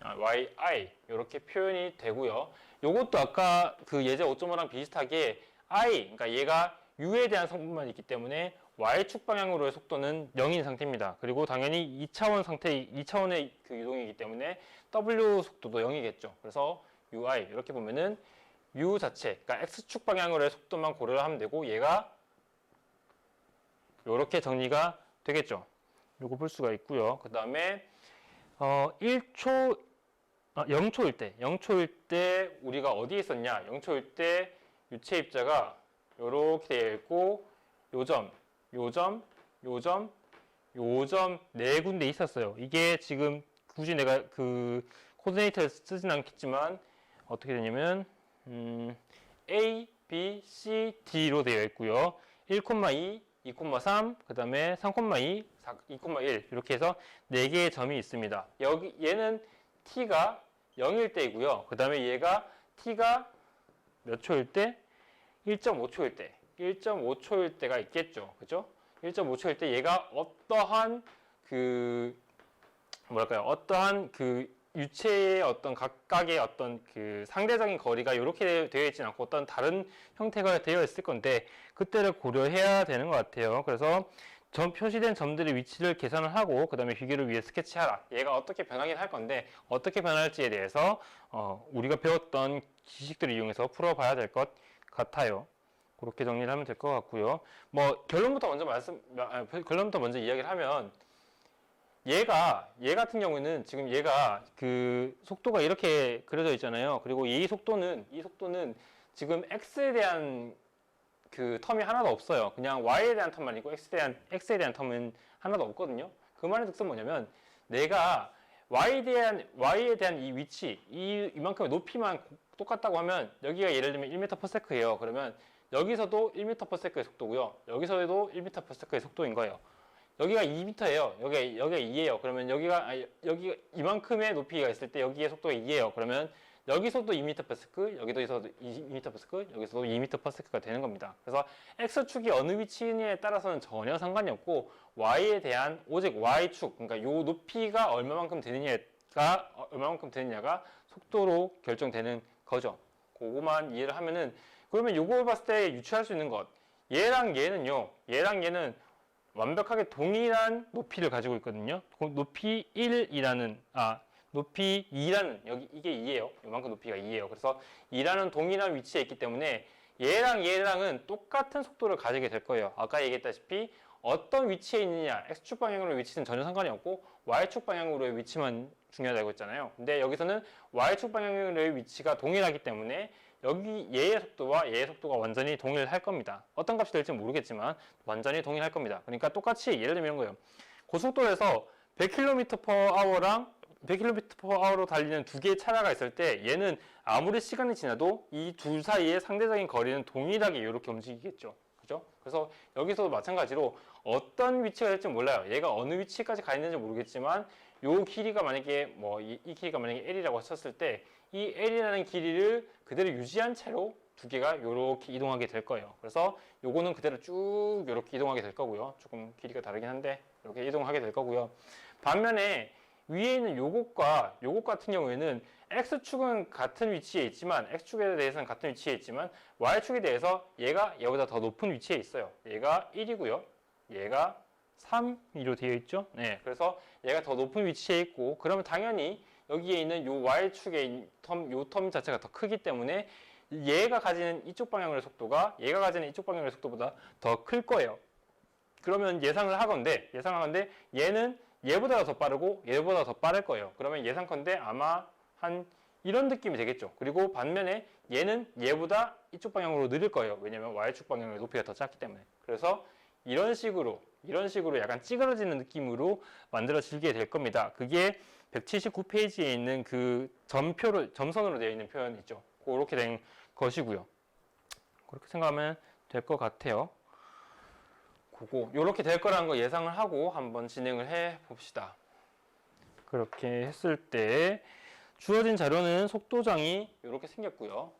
yi 이렇게 표현이 되고요. 이것도 아까 그 예제 5.5랑 비슷하게 그러니까 얘가 u에 대한 성분만 있기 때문에 y축 방향으로의 속도는 0인 상태입니다. 그리고 당연히 2차원의 그 유동이기 때문에 w 속도도 0이겠죠. 그래서 ui 이렇게 보면은 u 자체, 그러니까 x축 방향으로의 속도만 고려를 하면 되고 얘가 이렇게 정리가 되겠죠. 요거 볼 수가 있고요. 그 다음에 0초일 때 우리가 어디에 있었냐? 0초일 때 유체 입자가 이렇게 되어 있고 요점 네 군데 있었어요. 이게 지금 굳이 내가 그 코디네이터를 쓰진 않겠지만 어떻게 되냐면 A, B, C, D로 되어 있고요. 1,2, 2,3, 그 다음에 3,2, 2,1 이렇게 해서 4개의 점이 있습니다. 얘는 T가 0일 때이고요. 그 다음에 얘가 T가 몇 초일 때? 1.5초일 때. 1.5초일 때가 있겠죠. 그죠? 1.5초일 때 얘가 어떠한 유체의 어떤 각각의 어떤 그 상대적인 거리가 이렇게 되어 있지는 않고 어떤 다른 형태가 되어 있을 건데 그때를 고려해야 되는 것 같아요. 그래서 표시된 점들의 위치를 계산을 하고 그 다음에 비교를 위해 스케치하라. 얘가 어떻게 변하긴 할 건데 어떻게 변할지에 대해서 우리가 배웠던 지식들을 이용해서 풀어봐야 될 것 같아요. 그렇게 정리를 하면 될 것 같고요. 뭐 결론부터 먼저 이야기를 하면 얘 같은 경우는 지금 얘가 그 속도가 이렇게 그려져 있잖아요. 그리고 이 속도는 지금 x에 대한 그 텀이 하나도 없어요. 그냥 y에 대한 텀만 있고 x에 대한 텀은 하나도 없거든요. 그 말의 특성은 뭐냐면 내가 y에 대한 이 위치, 이만큼의 높이만 똑같다고 하면 여기가 예를 들면 1m/s예요. 그러면 여기서도 1m/s의 속도고요. 여기서도 1m/s의 속도인 거예요. 여기가 2m예요. 여기가 2예요. 그러면 여기가 이만큼의 높이가 있을 때 여기의 속도가 2예요. 그러면 여기서도 2m/s, 여기서도 2m/s, 여기서도 2m/s가 되는 겁니다. 그래서 x축이 어느 위치냐에 따라서는 전혀 상관이 없고 y에 대한 오직 y축, 그러니까 요 높이가 얼마만큼 되느냐가 속도로 결정되는 거죠. 그거만 이해를 하면은 그러면 요걸 봤을 때 유추할 수 있는 것, 얘랑 얘는 완벽하게 동일한 높이를 가지고 있거든요. 높이 2라는 이게 2예요. 이만큼 높이가 2예요. 그래서 2라는 동일한 위치에 있기 때문에 얘랑은 똑같은 속도를 가지게 될 거예요. 아까 얘기했다시피 어떤 위치에 있느냐, x축 방향으로의 위치는 전혀 상관이 없고 y축 방향으로의 위치만 중요하다고 했잖아요. 근데 여기서는 y축 방향으로의 위치가 동일하기 때문에 여기 얘의 속도가 완전히 동일할 겁니다. 어떤 값이 될지 모르겠지만 완전히 동일할 겁니다. 그러니까 똑같이 예를 들면 이런 거예요. 고속도로에서 100km/h랑 100km/h로 달리는 두 개의 차량가 있을 때 얘는 아무리 시간이 지나도 이 둘 사이의 상대적인 거리는 동일하게 이렇게 움직이겠죠. 그죠? 그래서 여기서도 마찬가지로 어떤 위치가 될지 몰라요. 얘가 어느 위치까지 가 있는지 모르겠지만 요 길이가 만약에 이 길이가 만약에 L이라고 쳤을 때 이 L이라는 길이를 그대로 유지한 채로 두 개가 이렇게 이동하게 될 거예요. 그래서 요거는 그대로 쭉 이렇게 이동하게 될 거고요. 조금 길이가 다르긴 한데 이렇게 이동하게 될 거고요. 반면에 위에 있는 요것 같은 경우에는 x축은 같은 위치에 있지만 x축에 대해서는 같은 위치에 있지만 y축에 대해서 얘가 얘보다 더 높은 위치에 있어요. 얘가 1이고요. 얘가 3로 되어 있죠. 네, 그래서 얘가 더 높은 위치에 있고 그러면 당연히 여기에 있는 요 y축의 요 텀 자체가 더 크기 때문에 얘가 가지는 이쪽 방향의 속도가 얘가 가지는 이쪽 방향의 속도보다 더 클 거예요. 그러면 예상을 하건대 얘는 얘보다 더 빠르고 얘보다 더 빠를 거예요. 그러면 예상컨대 아마 한 이런 느낌이 되겠죠. 그리고 반면에 얘는 얘보다 이쪽 방향으로 느릴 거예요. 왜냐면 y축 방향의 높이가 더 작기 때문에. 그래서 이런 식으로 약간 찌그러지는 느낌으로 만들어지게 될 겁니다. 그게 179페이지에 있는 그 점선으로 되어 있는 표현이 있죠. 그렇게 된 것이고요. 그렇게 생각하면 될 것 같아요. 이렇게 될 거라는 거 예상을 하고 한번 진행을 해 봅시다. 그렇게 했을 때 주어진 자료는 속도장이 이렇게 생겼고요.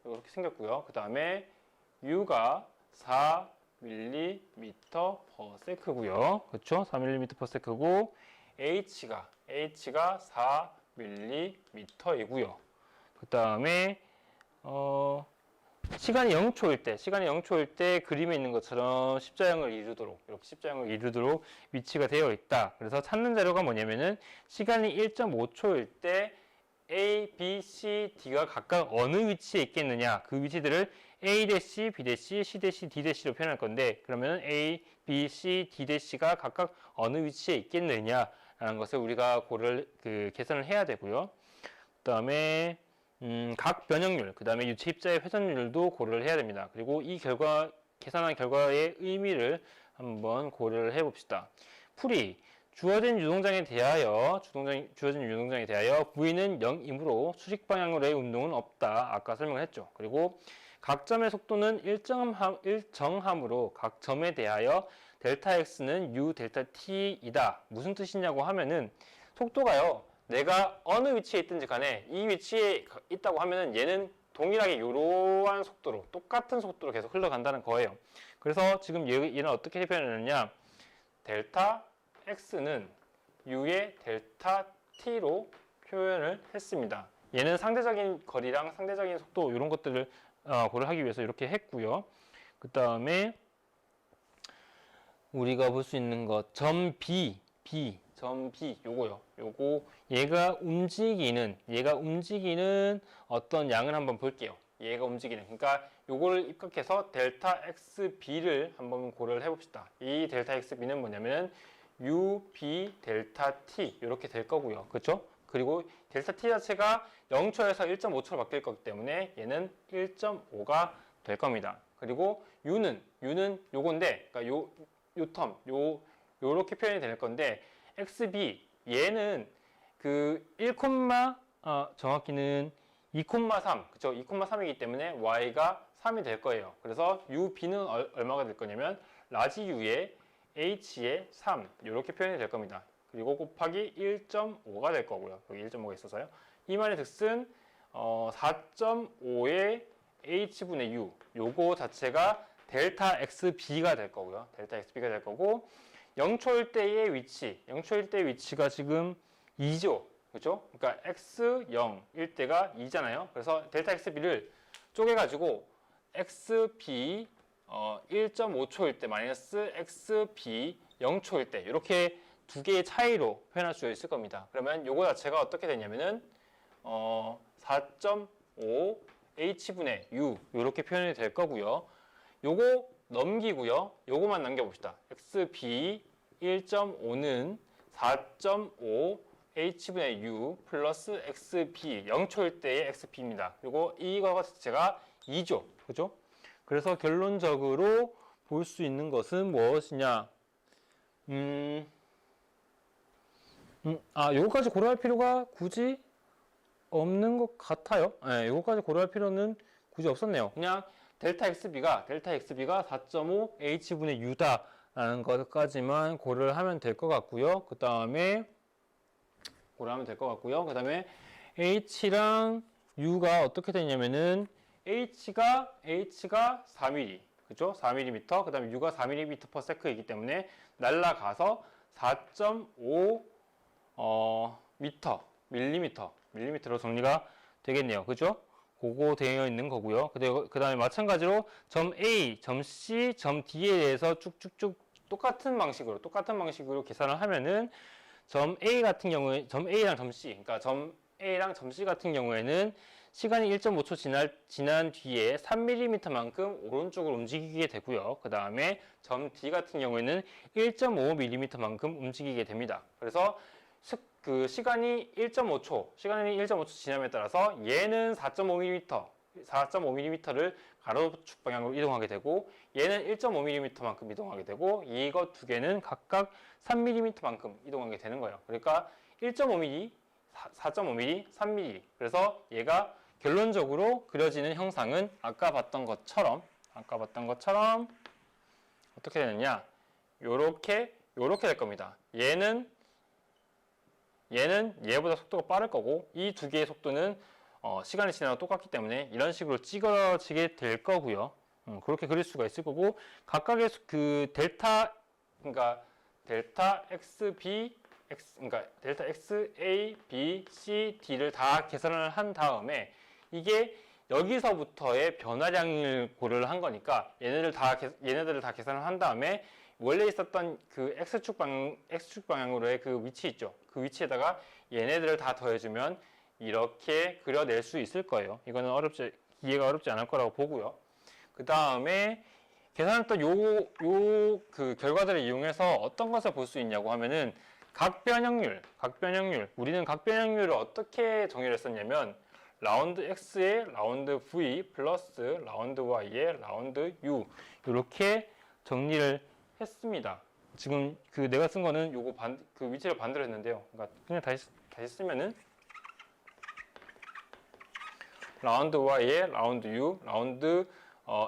그 다음에 U가 4mm/s고요. 그렇죠? 4mm/s고 H가 4mm이고요. 그 다음에 시간이 0초일 때 그림에 있는 것처럼 십자형을 이루도록 위치가 되어 있다. 그래서 찾는 자료가 뭐냐면은 시간이 1.5초일 때 A, B, C, D가 각각 어느 위치에 있겠느냐 그 위치들을 A-, B-, C-, D-로 표현할 건데 그러면 A, B, C, D-가 각각 어느 위치에 있겠느냐라는 것을 우리가 계산을 해야 되고요. 그 다음에 각 변형률, 그 다음에 유체 입자의 회전율도 고려를 해야 됩니다. 그리고 이 계산한 결과의 의미를 한번 고려를 해 봅시다. 풀이 주어진 유동장에 대하여 V는 0이므로 수직 방향으로의 운동은 없다. 아까 설명을 했죠. 그리고 각 점의 속도는 일정함으로 각 점에 대하여 델타 X는 U 델타 T이다. 무슨 뜻이냐고 하면은 속도가요. 내가 어느 위치에 있든지 간에 이 위치에 있다고 하면은 얘는 동일하게 이러한 속도로 똑같은 속도로 계속 흘러간다는 거예요. 그래서 지금 얘는 어떻게 표현했느냐 델타 X는 U의 델타 T로 표현을 했습니다. 얘는 상대적인 거리랑 상대적인 속도 이런 것들을 고려하기 위해서 이렇게 했고요. 그 다음에 우리가 볼 수 있는 것 점 B 요거요. 얘가 움직이는 어떤 양을 한번 볼게요. 그러니까 요거를 입각해서 델타 XB를 한번 고려를 해봅시다. 이 델타 XB는 뭐냐면 UB 델타 T 이렇게 될 거고요. 그렇죠? 그리고 델타 T 자체가 0초에서 1.5초로 바뀔 거기 때문에 얘는 1.5가 될 겁니다. 그리고 U는 요건데 그러니까 요렇게 표현이 될 건데 XB 얘는 그 정확히는 2,3 그쵸? 2,3이기 때문에 Y가 3이 될 거예요. 그래서 UB는 얼마가 될 거냐면 라지 U의 H의 3 이렇게 표현이 될 겁니다. 그리고 곱하기 1.5가 될 거고요. 여기 1.5가 있어서요. 이 말의 뜻은 4.5의 H분의 U 요거 자체가 델타 XB가 될 거고요. 델타 XB가 될 거고 0초일 때의 위치가 지금 2죠. 그렇죠? 그러니까 X0일 때가 2잖아요. 그래서 델타 XB를 쪼개가지고 XB 1.5초일 때 마이너스 XB 0초일 때 이렇게 두 개의 차이로 표현할 수 있을 겁니다. 그러면 요거 자체가 어떻게 되냐면은 4.5 H분의 U 이렇게 표현이 될 거고요. 요거 넘기고요. 요거만 남겨봅시다. XB 1.5는 4.5 H분의 U 플러스 XB 0초일 때의 XB입니다. 그리고 이거 자체가 2죠. 그죠? 그래서 결론적으로 볼 수 있는 것은 무엇이냐? 요거까지 고려할 필요가 굳이 없는 것 같아요. 네, 요거까지 고려할 필요는 굳이 없었네요. 그냥 델타 XB가 4.5 H분의 U다라는 것까지만 고려를 하면 될 것 같고요. 그 다음에 H랑 U가 어떻게 되냐면은 H가 4mm, 그죠? 4mm, 그 다음에 U가 4mm/s이기 때문에 날라가서 4.5 밀리미터로 정리가 되겠네요. 그죠? 그거 되어 있는 거고요. 그 다음에 마찬가지로 점 A, 점 C, 점 D에 대해서 쭉쭉쭉 똑같은 방식으로 계산을 하면은 점 A 같은 경우에 점 A랑 점 C, 그러니까 점 A랑 점 C 같은 경우에는 시간이 1.5초 지난 뒤에 3mm만큼 오른쪽으로 움직이게 되고요. 그 다음에 점 D 같은 경우에는 1.5mm만큼 움직이게 됩니다. 그래서 그 시간이 1.5초 지남에 따라서 얘는 4.5mm를 가로축 방향으로 이동하게 되고 얘는 1.5mm만큼 이동하게 되고 이것 두 개는 각각 3mm만큼 이동하게 되는 거예요. 그러니까 1.5mm, 4.5mm, 3mm. 그래서 얘가 결론적으로 그려지는 형상은 아까 봤던 것처럼 어떻게 되느냐? 요렇게 될 겁니다. 얘는 얘보다 속도가 빠를 거고 이 두 개의 속도는 시간이 지나도 똑같기 때문에 이런 식으로 찌그러지게 될 거고요. 그렇게 그릴 수가 있을 거고 각각의 그 그러니까 델타 XB 그러니까 델타 X, A, B, C, D를 다 계산을 한 다음에 이게 여기서부터의 변화량을 고려를 한 거니까 얘네들을 다 계산을 한 다음에 원래 있었던 그 X축 방향으로의 그 위치 있죠. 그 위치에다가 얘네들을 다 더해주면 이렇게 그려낼 수 있을 거예요. 이거는 이해가 어렵지 않을 거라고 보고요. 그 다음에 계산했던 그 결과들을 이용해서 어떤 것을 볼 수 있냐고 하면은 각변형률. 우리는 각변형률을 어떻게 정의를 했었냐면 라운드 X의 라운드 V 플러스 라운드 Y의 라운드 U 이렇게 정리를 했습니다. 지금 그 내가 쓴 거는 그 위치를 반대로 했는데요. 그러니까 그냥 다시 쓰면은 라운드 Y의 라운드 U, 라운드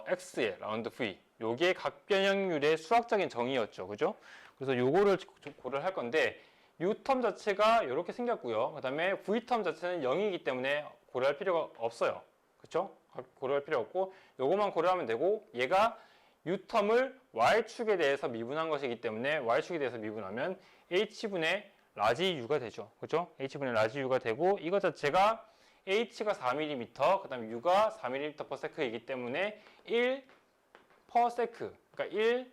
X의 라운드 V 요게 각변형률의 수학적인 정의였죠. 그죠? 그래서 요거를 고려를 할 건데 U텀 자체가 이렇게 생겼고요. 그 다음에 V텀 자체는 0이기 때문에 고려할 필요가 없어요. 그쵸? 고려할 필요 없고 요것만 고려하면 되고 얘가 U텀을 Y축에 대해서 미분한 것이기 때문에 Y축에 대해서 미분하면 H분의 라지 U가 되죠. 그죠? H분의 라지 U가 되고 이것 자체가 H가 4mm, 그 다음에 U가 4mm/s이기 때문에 1/s, 그러니까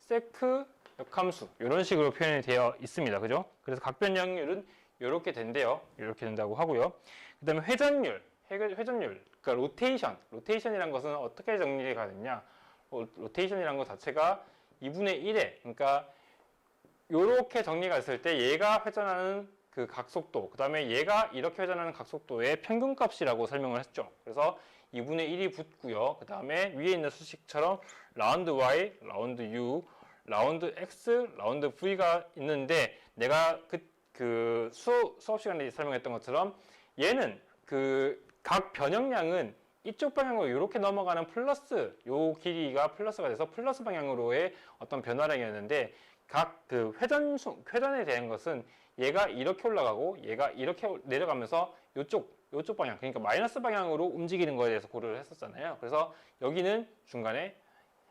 1s 역함수 이런 식으로 표현이 되어 있습니다. 그죠? 그래서 각변형률은 이렇게 된대요. 이렇게 된다고 하고요. 그 다음에 회전율, 그러니까 로테이션이란 것은 어떻게 정리가 됐냐? 로테이션이란 것 자체가 2분의 1에, 그러니까 이렇게 정리가 됐을 때 얘가 회전하는 그 각속도, 그 다음에 얘가 이렇게 회전하는 각속도의 평균값이라고 설명을 했죠. 그래서 2분의 1이 붙고요. 그 다음에 위에 있는 수식처럼 라운드 Y, 라운드 U, 라운드 X, 라운드 V가 있는데 내가 그 수업 시간에 설명했던 것처럼 얘는 그 각 변형량은 이쪽 방향으로 이렇게 넘어가는 플러스, 요 길이가 플러스가 돼서 플러스 방향으로의 어떤 변화량이었는데 각 그 회전에 대한 것은 얘가 이렇게 올라가고 얘가 이렇게 내려가면서 요쪽 방향, 그러니까 마이너스 방향으로 움직이는 거에 대해서 고려를 했었잖아요. 그래서 여기는 중간에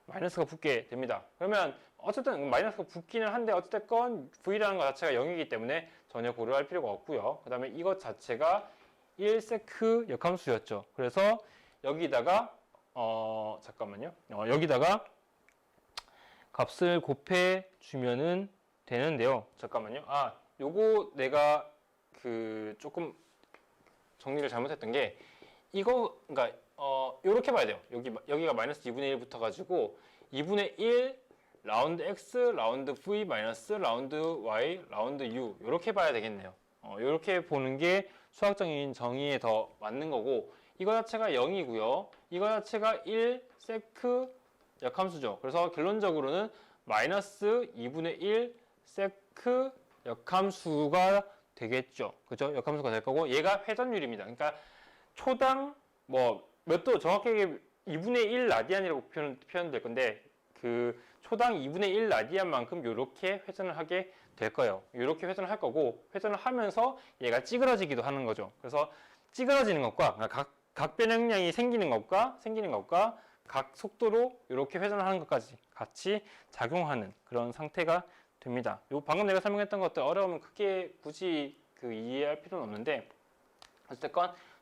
마이너스가 붙게 됩니다. 그러면 어쨌든 마이너스가 붙기는 한데 어쨌든 V라는 것 자체가 0이기 때문에 전혀 고려할 필요가 없고요. 그 다음에 이것 자체가 1세크 역함수였죠. 그래서 여기다가 잠깐만요. 여기다가 값을 곱해 주면은 되는데요. 잠깐만요. 요거 내가 그 조금 정리를 잘못했던 게 그러니까 요렇게 봐야 돼요. 여기가 마이너스 2분의 1 붙어가지고 2분의 1 라운드 X, 라운드 V 마이너스 라운드 Y, 라운드 U 요렇게 봐야 되겠네요. 요렇게 보는 게 수학적인 정의에 더 맞는 거고 이거 자체가 0이고요. 이거 자체가 1 세크 역함수죠. 그래서 결론적으로는 마이너스 2분의 1 세크 역함수가 되겠죠. 그죠? 역함수가 될 거고 얘가 회전율입니다. 그러니까 초당 몇 도 정확하게 2분의 1 라디안이라고 표현될 건데 그 초당 2분의 1 라디안만큼 이렇게 회전을 하게 될 거예요. 이렇게 회전을 할 거고 회전을 하면서 얘가 찌그러지기도 하는 거죠. 그래서 찌그러지는 것과 그러니까 각 변형량이 생기는 것과 각 속도로 이렇게 회전을 하는 것까지 같이 작용하는 그런 상태가 됩니다. 방금 내가 설명했던 것들 어려우면 크게 굳이 이해할 필요는 없는데 어쨌든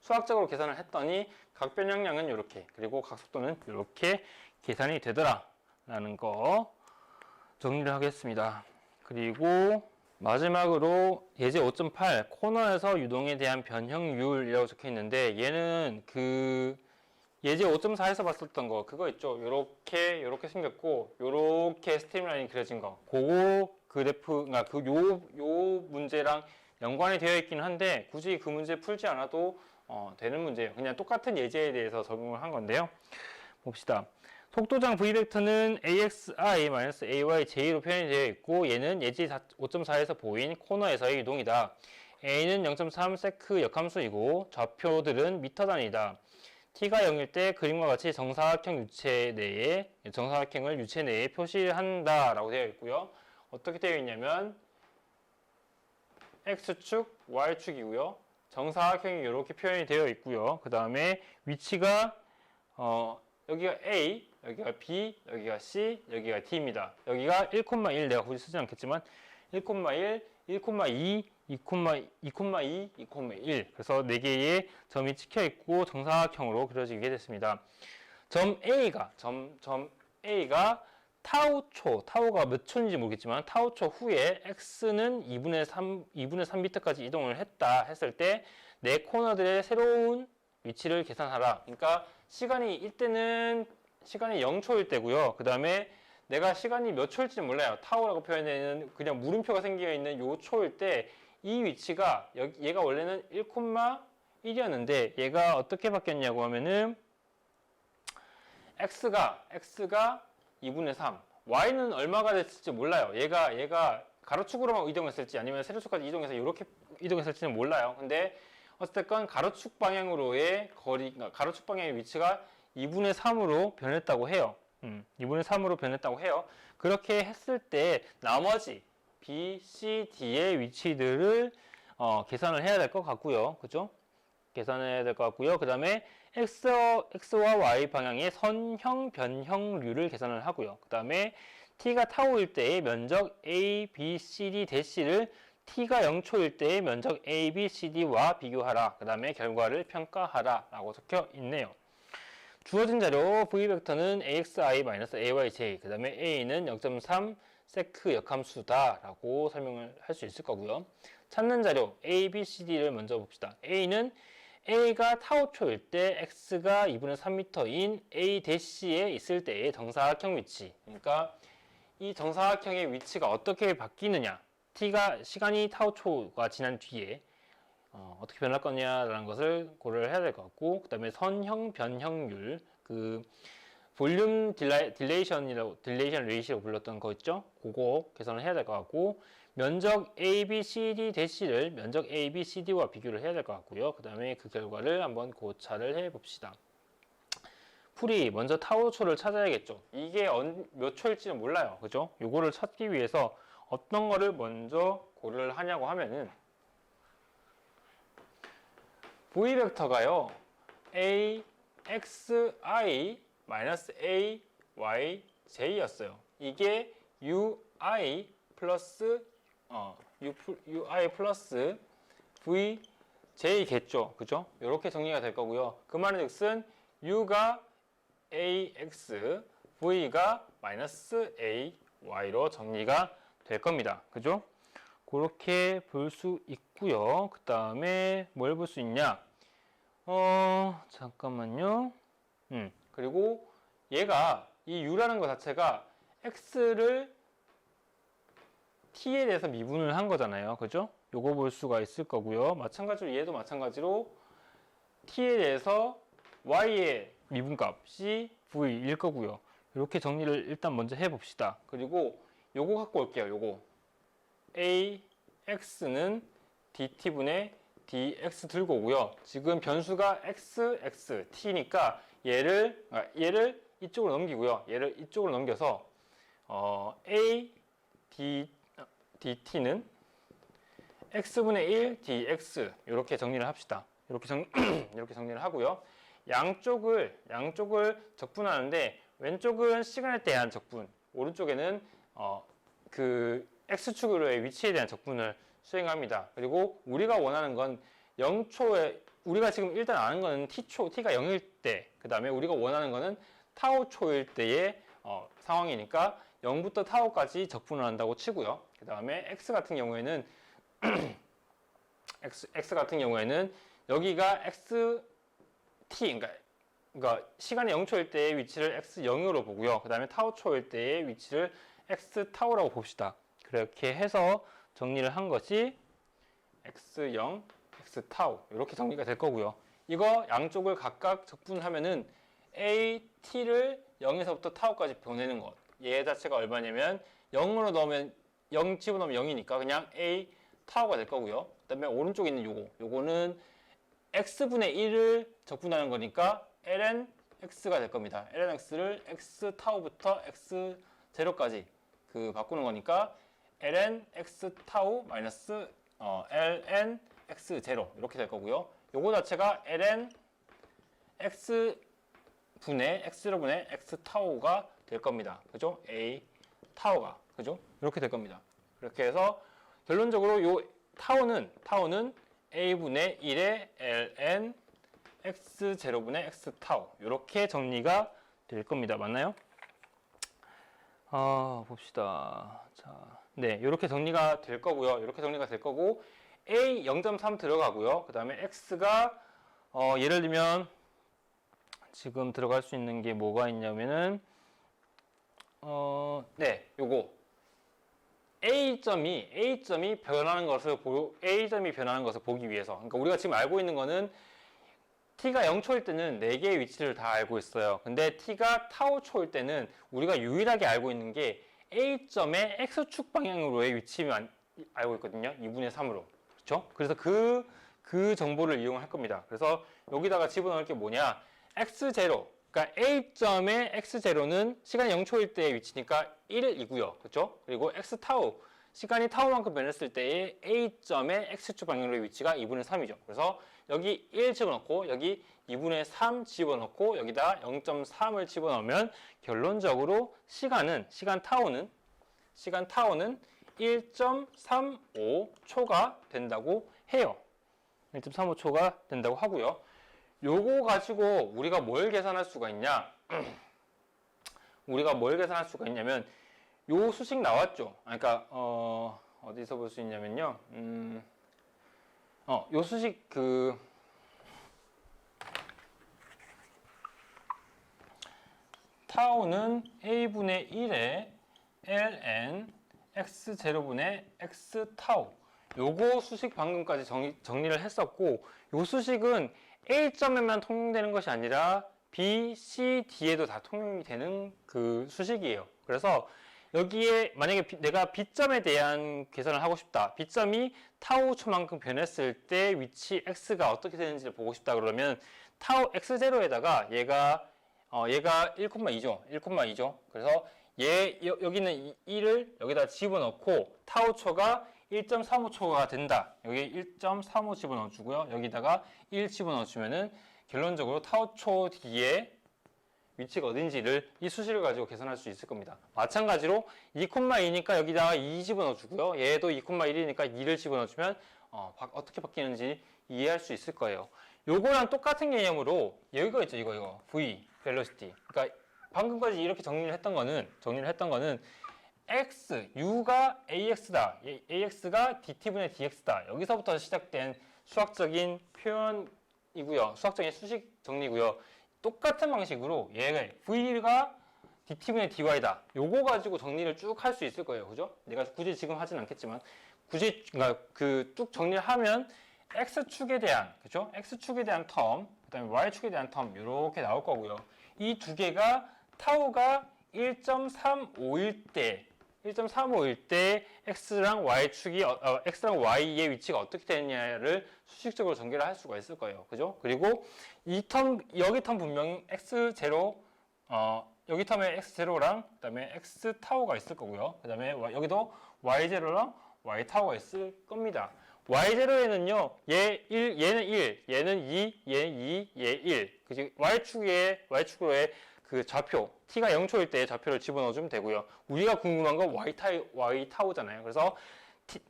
수학적으로 계산을 했더니 각 변형량은 이렇게, 그리고 각 속도는 이렇게 계산이 되더라 라는 거 정리를 하겠습니다. 그리고 마지막으로 예제 5.8 코너에서 유동에 대한 변형률이라고 적혀 있는데, 얘는 그 예제 5.4에서 봤었던 거 그거 있죠. 요렇게 생겼고 요렇게 스트림라인이 그려진 거, 그거 그래프가 요 문제랑 연관이 되어 있긴 한데 굳이 그 문제 풀지 않아도 되는 문제예요. 그냥 똑같은 예제에 대해서 적용을 한 건데요. 봅시다. 속도장 V벡터는 AXI-AYJ로 표현이 되어 있고, 얘는 예제 5.4에서 보인 코너에서의 유동이다. A는 0.3 세크 역함수이고 좌표들은 미터 단위다. t가 0일 때 그림과 같이 정사각형을 유체 내에 표시한다 라고 되어 있고요. 어떻게 되어 있냐면 x축, y축이고요. 정사각형이 이렇게 표현이 되어 있고요. 그 다음에 위치가 여기가 A, 여기가 B, 여기가 C, 여기가 D입니다. 여기가 1,1 내가 굳이 쓰지 않겠지만 1,1, 1,2, 2,2, 2,1 그래서 4개의 점이 찍혀 있고 정사각형으로 그려지게 됐습니다. 점 A가 타우가 몇 초인지 모르겠지만 타우초 후에 x는 2분의 3미터까지 이동을 했다 했을 때 네 코너들의 새로운 위치를 계산하라. 그러니까 이때는 시간이 0초일 때고요. 그 다음에 내가 시간이 몇 초일지 몰라요. 타우라고 표현되는 그냥 물음표가 생겨 있는 요 초일 때 이 위치가 얘가 원래는 1,1이었는데 얘가 어떻게 바뀌었냐고 하면은 x가 2분의 3, y는 얼마가 됐을지 몰라요. 얘가 가로축으로만 이동했을지 아니면 세로축까지 이동해서 이렇게 이동했을지는 몰라요. 근데 어쨌든 가로축 방향으로의 가로축 방향의 위치가 2분의 3으로 변했다고 해요. 2분의 3으로 변했다고 해요. 그렇게 했을 때 나머지 B, C, D의 위치들을 계산을 해야 될 것 같고요. 그죠? 계산해야 될 것 같고요. 그 다음에 X와 Y 방향의 선형 변형률을 계산을 하고요. 그 다음에 T가 타우일 때의 면적 A, B, C, D 대시를 T가 0초일 때의 면적 A, B, C, D와 비교하라. 그 다음에 결과를 평가하라 라고 적혀 있네요. 주어진 자료 V벡터는 AXI-AYJ, 그 다음에 A는 0.3 세크 역함수다 라고 설명을 할 수 있을 거고요. 찾는 자료 A, B, C, D를 먼저 봅시다. A는 A가 타우초일 때 X가 2분의 3m인 A-에 있을 때의 정사각형 위치. 그러니까 이 정사각형의 위치가 어떻게 바뀌느냐, 시간이 타우초가 지난 뒤에 어떻게 변할 거냐라는 것을 고려를 해야 될 것 같고, 그 다음에 선형 변형률, 볼륨 딜레이션 레이시로 불렀던 거 있죠? 그거 계산을 해야 될 것 같고, 면적 A, B, C, D 대시를 면적 A, B, C, D와 비교를 해야 될 것 같고요. 그 다음에 그 결과를 한번 고찰을 해 봅시다. 먼저 타우초를 찾아야겠죠. 이게 몇 초일지는 몰라요. 그죠? 요거를 찾기 위해서 어떤 거를 먼저 고려를 하냐고 하면은 V벡터가요, AXI-AYJ였어요. 이게 UI 플러스 VJ겠죠. 그죠? 이렇게 정리가 될 거고요. 그 말은 즉슨 U가 AX, V가 마이너스 AY로 정리가 될 겁니다. 그죠? 그렇게 볼 수 있고요. 그 다음에 뭘 볼 수 있냐? 잠깐만요. 그리고 얘가 이 U라는 것 자체가 X를 T에 대해서 미분을 한 거잖아요. 그죠? 요거 볼 수가 있을 거고요. 마찬가지로 얘도 마찬가지로 T에 대해서 Y의 미분값이 V일 거고요. 이렇게 정리를 일단 먼저 해봅시다. 그리고 요거 갖고 올게요. 요거 AX는 DT분의 DX 들고 오고요. 지금 변수가 X, T니까 얘를 이쪽으로 넘기고요. 얘를 이쪽으로 넘겨서 DT는 X분의 1 DX 이렇게 정리를 합시다. 이렇게 정리를 하고요. 양쪽을 적분하는데 왼쪽은 시간에 대한 적분, 오른쪽에는 그 X축으로의 위치에 대한 적분을 수행합니다. 그리고 우리가 원하는 건 0초에 우리가 지금 일단 아는 거는 t가 0일 때, 그 다음에 우리가 원하는 거는 타오 초일 때의 상황이니까 0부터 타오까지 적분을 한다고 치고요. 그 다음에 x 같은 경우에는 x 같은 경우에는 여기가 그러니까 시간이 0초일 때의 위치를 x0으로 보고요. 그 다음에 타오 초일 때의 위치를 x 타오라고 봅시다. 그렇게 해서 정리를 한 것이 x0, x 타오 이렇게 정리가 될 거고요. 이거 양쪽을 각각 적분하면은 a, t를 0에서부터 타오까지 보내는 것. 얘 자체가 얼마냐면 0으로 넣으면 0 집어넣으면 0이니까 그냥 a 타오가 될 거고요. 그 다음에 오른쪽에 있는 요거는 x분의 1을 적분하는 거니까 ln x가 될 겁니다. ln x를 x 타오부터 x 제로까지 바꾸는 거니까 ln x 타오 마이너스 ln x 제로 이렇게 될 거고요. 요거 자체가 ln x분의 x 타오가 될 겁니다. 그죠? a 타오가 그죠? 이렇게 될 겁니다. 이렇게 해서 결론적으로 요 타오는 a분의 1의 ln x0분의 x 타오 이렇게 정리가 될 겁니다. 맞나요? 봅시다. 자, 네, 이렇게 정리가 될 거고요. 이렇게 정리가 될 거고 a 0.3 들어가고요. 그 다음에 x가 예를 들면 지금 들어갈 수 있는 게 뭐가 있냐면은 네, 요거 A점이 변하는 것을 보기 위해서, 그러니까 우리가 지금 알고 있는 거는 t가 0초일 때는 4개의 위치를 다 알고 있어요. 근데 t가 타오 초일 때는 우리가 유일하게 알고 있는 게 A점의 x축 방향으로의 위치만 알고 있거든요. 2분의 3으로. 그렇죠? 그래서 그 정보를 이용할 겁니다. 그래서 여기다가 집어넣을 게 뭐냐? x0, 그러니까 A점의 x0는 시간이 0초일 때의 위치니까 1이고요. 그렇죠? 그리고 x타오, 시간이 타오만큼 변했을 때의 A점의 x축 방향으로의 위치가 2분의 3이죠. 그래서 여기 1 집어넣고 여기 2분의 3 집어넣고 여기다 0.3을 집어넣으면 결론적으로 시간 타오는 1.35초가 된다고 해요. 1.35초가 된다고 하고요. 요거 가지고 우리가 뭘 계산할 수가 있냐? 우리가 뭘 계산할 수가 있냐면 요 수식 나왔죠. 그러니까 어디서 볼 수 있냐면요. 요 수식 타오는 a분의 1에 ln x0분의 x 타오. 요거 수식 방금까지 정리를 했었고, 요 수식은 A점에만 통용되는 것이 아니라 B, C, D에도 다 통용이 되는 그 수식이에요. 그래서 여기에 만약에 내가 B점에 대한 계산을 하고 싶다. B점이 타오 초만큼 변했을 때 위치 X가 어떻게 되는지를 보고 싶다 그러면 타오 X0에다가 얘가 1,2죠. 1,2죠. 그래서 여기는 1을 여기다 집어넣고 타오 초가 1.35초가 된다. 여기 1.35 집어넣어주고요. 여기다가 1 집어넣어주면은 결론적으로 타오초 뒤에 위치가 어딘지를 이 수식을 가지고 계산할 수 있을 겁니다. 마찬가지로 2,2니까 여기다가 2 집어넣어주고요. 얘도 2,1이니까 2를 집어넣어주면 어떻게 바뀌는지 이해할 수 있을 거예요. 요거랑 똑같은 개념으로 여기가 있죠. 이거 V, velocity. 그러니까 방금까지 이렇게 정리를 했던 거는 U가 AX다. AX가 DT분의 DX다. 여기서부터 시작된 수학적인 표현이고요. 수학적인 수식 정리고요. 똑같은 방식으로 얘가 V가 DT분의 DY다. 요거 가지고 정리를 쭉 할 수 있을 거예요. 그죠? 내가 굳이 지금 하진 않겠지만 그러니까 쭉 정리를 하면 X축에 대한, 그죠? X축에 대한 텀, 그 다음에 Y축에 대한 텀 이렇게 나올 거고요. 이 두 개가 타오가 1.35일 때 X랑 X랑 Y의 위치가 어떻게 되느냐를 수식적으로 전개를 할 수가 있을 거예요. 그죠? 그리고 여기 텀 분명히 X0, 여기 텀에 X0랑 그 다음에 X 타오가 있을 거고요. 그 다음에 여기도 Y0랑 Y 타오가 있을 겁니다. Y0에는요, 얘는 1, 얘는 2, 얘는 2, 얘 1. 그지? Y축으로의 그 좌표, t가 0초일 때 좌표를 집어넣어주면 되고요. 우리가 궁금한 건 Y 타오잖아요. 그래서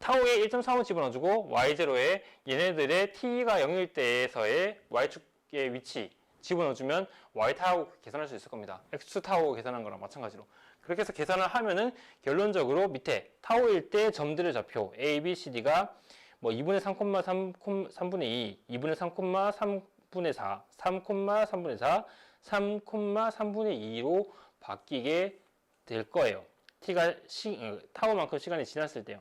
타우에 1.35 집어넣어주고 y0에 얘네들의 t가 0일 때에서의 y축의 위치 집어넣어주면 y 타우 계산할 수 있을 겁니다. x 타우 계산한 거랑 마찬가지로. 그렇게 해서 계산을 하면은 결론적으로 밑에 타우일 때 점들의 좌표 a, b, c, d가 뭐 2분의 3,3분의 2, 2분의 3,3분의 4, 3,3분의 4, 3,3분의 2로 바뀌게 될 거예요. t가 타우만큼 시간이 지났을 때요.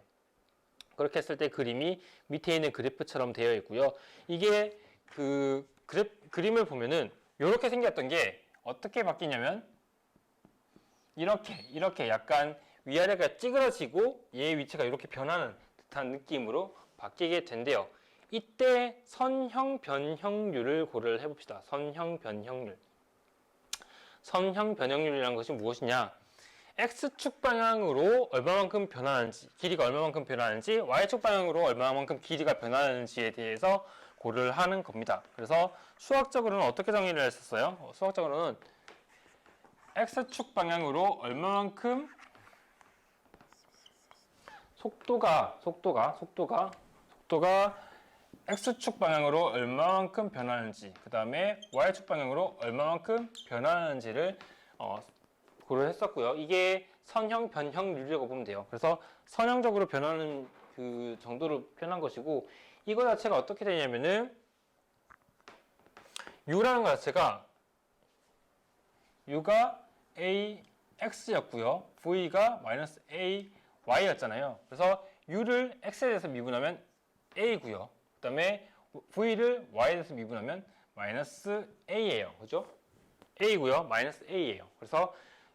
그렇게 했을 때 그림이 밑에 있는 그래프처럼 되어 있고요. 이게 그 그림을 보면은 이렇게 생겼던 게 어떻게 바뀌냐면 이렇게 약간 위아래가 찌그러지고 얘의 위치가 이렇게 변하는 듯한 느낌으로 바뀌게 된대요. 이때 선형 변형률을 고려를 해봅시다. 선형 변형률. 선형 변형률이라는 것이 무엇이냐? X축 방향으로 얼마만큼 변하는지, 길이가 얼마만큼 변하는지, Y축 방향으로 얼마만큼 길이가 변하는지에 대해서 고려를 하는 겁니다. 그래서 수학적으로는 어떻게 정의를 했었어요? 수학적으로는 X축 방향으로 얼마만큼 속도가 X축 방향으로 얼마만큼 변하는지, 그 다음에 Y축 방향으로 얼마만큼 변하는지를 고려했었고요. 이게 선형 변형률이라고 보면 돼요. 그래서 선형적으로 변하는 그 정도를 표현한 것이고, 이거 자체가 어떻게 되냐면은 U라는 것 자체가 U가 AX였고요. V가 마이너스 AY였잖아요. 그래서 U를 X에 대해서 미분하면 A고요. 그 다음에 V를 Y에 대해서 미분하면 마이너스 A예요. 그죠? A고요. 마이너스 A예요. 그래서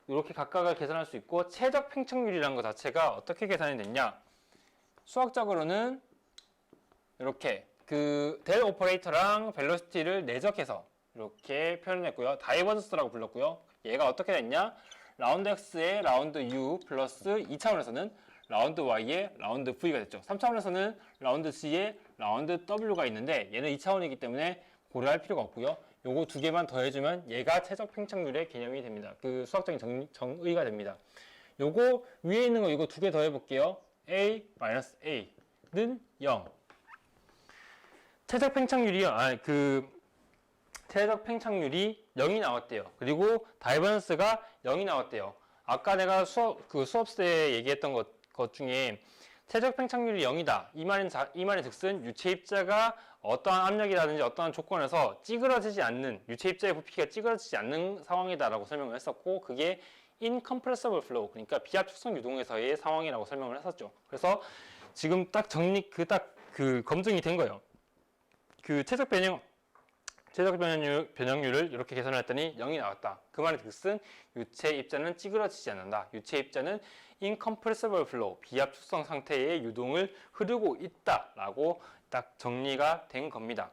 이렇게 각각을 계산할 수 있고, 최적 팽창률이라는 것 자체가 어떻게 계산이 됐냐? 수학적으로는 이렇게 델 오퍼레이터랑 벨로시티를 내적해서 이렇게 표현했고요. 다이버전스라고 불렀고요. 얘가 어떻게 됐냐? 라운드 x의 라운드 u 플러스 2차원에서는 라운드 y의 라운드 v가 됐죠. 3차원에서는 라운드 c의 라운드 w가 있는데 얘는 2차원이기 때문에 고려할 필요가 없고요. 요거 두 개만 더해주면 얘가 최적 팽창률의 개념이 됩니다. 그 수학적인 정의가 됩니다. 요거 위에 있는 거 이거 두 개 더해볼게요. a-a는 0. 최적 팽창률이요. 최적 팽창률이 0이 나왔대요. 그리고 다이버전스가 0이 나왔대요. 아까 내가 수업 때 얘기했던 것 중에 최적 팽창률이 0이다. 이 말인 즉슨 유체 입자가 어떠한 압력이라든지 어떠한 조건에서 찌그러지지 않는, 유체 입자의 부피가 찌그러지지 않는 상황이다라고 설명을 했었고, 그게 incompressible flow, 그러니까 비압축성 유동에서의 상황이라고 설명을 했었죠. 그래서 지금 딱 검증이 된 거예요. 그 최적 변형률을 이렇게 계산을 했더니 0이 나왔다. 그 말인 즉슨 유체 입자는 찌그러지지 않는다. 유체 입자는 incompressible flow, 비압축성 상태의 유동을 흐르고 있다라고 딱 정리가 된 겁니다.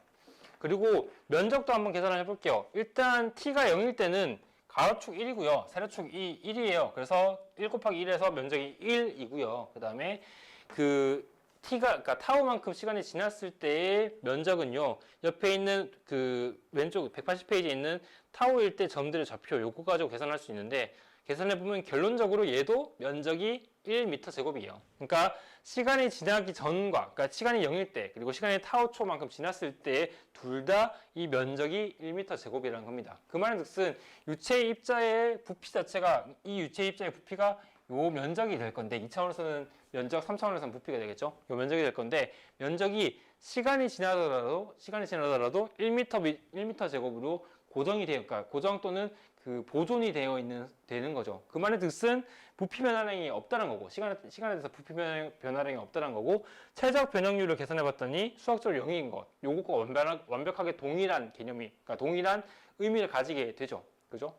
그리고 면적도 한번 계산을 해볼게요. 일단 t가 0일 때는 가로축 1이고요. 세로축 1이에요. 그래서 1 곱하기 1에서 면적이 1이고요. 그 다음에 그러니까 타우만큼 시간이 지났을 때의 면적은요, 옆에 있는 왼쪽 180페이지에 있는 타우일 때 점들의 좌표 요거 가지고 계산할 수 있는데, 계산해보면 결론적으로 얘도 면적이 1m 제곱이에요. 그러니까 시간이 지나기 전과, 그러니까 시간이 0일 때, 그리고 시간이 타우초만큼 지났을 때 둘 다 이 면적이 1m 제곱이라는 겁니다. 그 말은 즉슨 유체 입자의 부피 자체가, 이 유체 입자의 부피가 요 면적이 될 건데, 2차원에서는 면적, 3차원에서는 부피가 되겠죠. 요 면적이 될 건데, 면적이 시간이 지나더라도 1m 제곱으로 고정이 되어, 그러니까 고정 또는 보존이 되는 거죠. 그 말의 뜻은 부피 변화량이 없다는 거고, 시간에 대해서 부피 변화량이 없다는 거고, 최적 변형률을 계산해 봤더니 수학적으로 0인 것. 요것과 완벽하게 동일한 개념이, 그러니까 동일한 의미를 가지게 되죠. 그죠?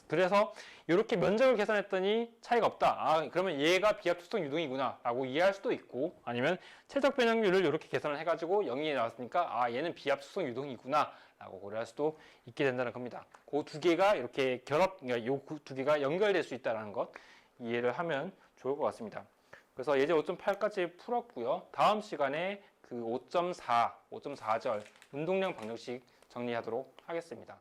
그래서 이렇게 면적을 계산했더니 차이가 없다. 그러면 얘가 비압축성 유동이구나 라고 이해할 수도 있고, 아니면 최적 변형률을 이렇게 계산을 해가지고 0이 나왔으니까 얘는 비압축성 유동이구나 라고 고려할 수도 있게 된다는 겁니다. 그 두 개가 이렇게 그러니까 요 두 개가 연결될 수 있다는 것 이해를 하면 좋을 것 같습니다. 그래서 예제 5.8까지 풀었고요. 다음 시간에 5.4절 운동량 방정식 정리하도록 하겠습니다.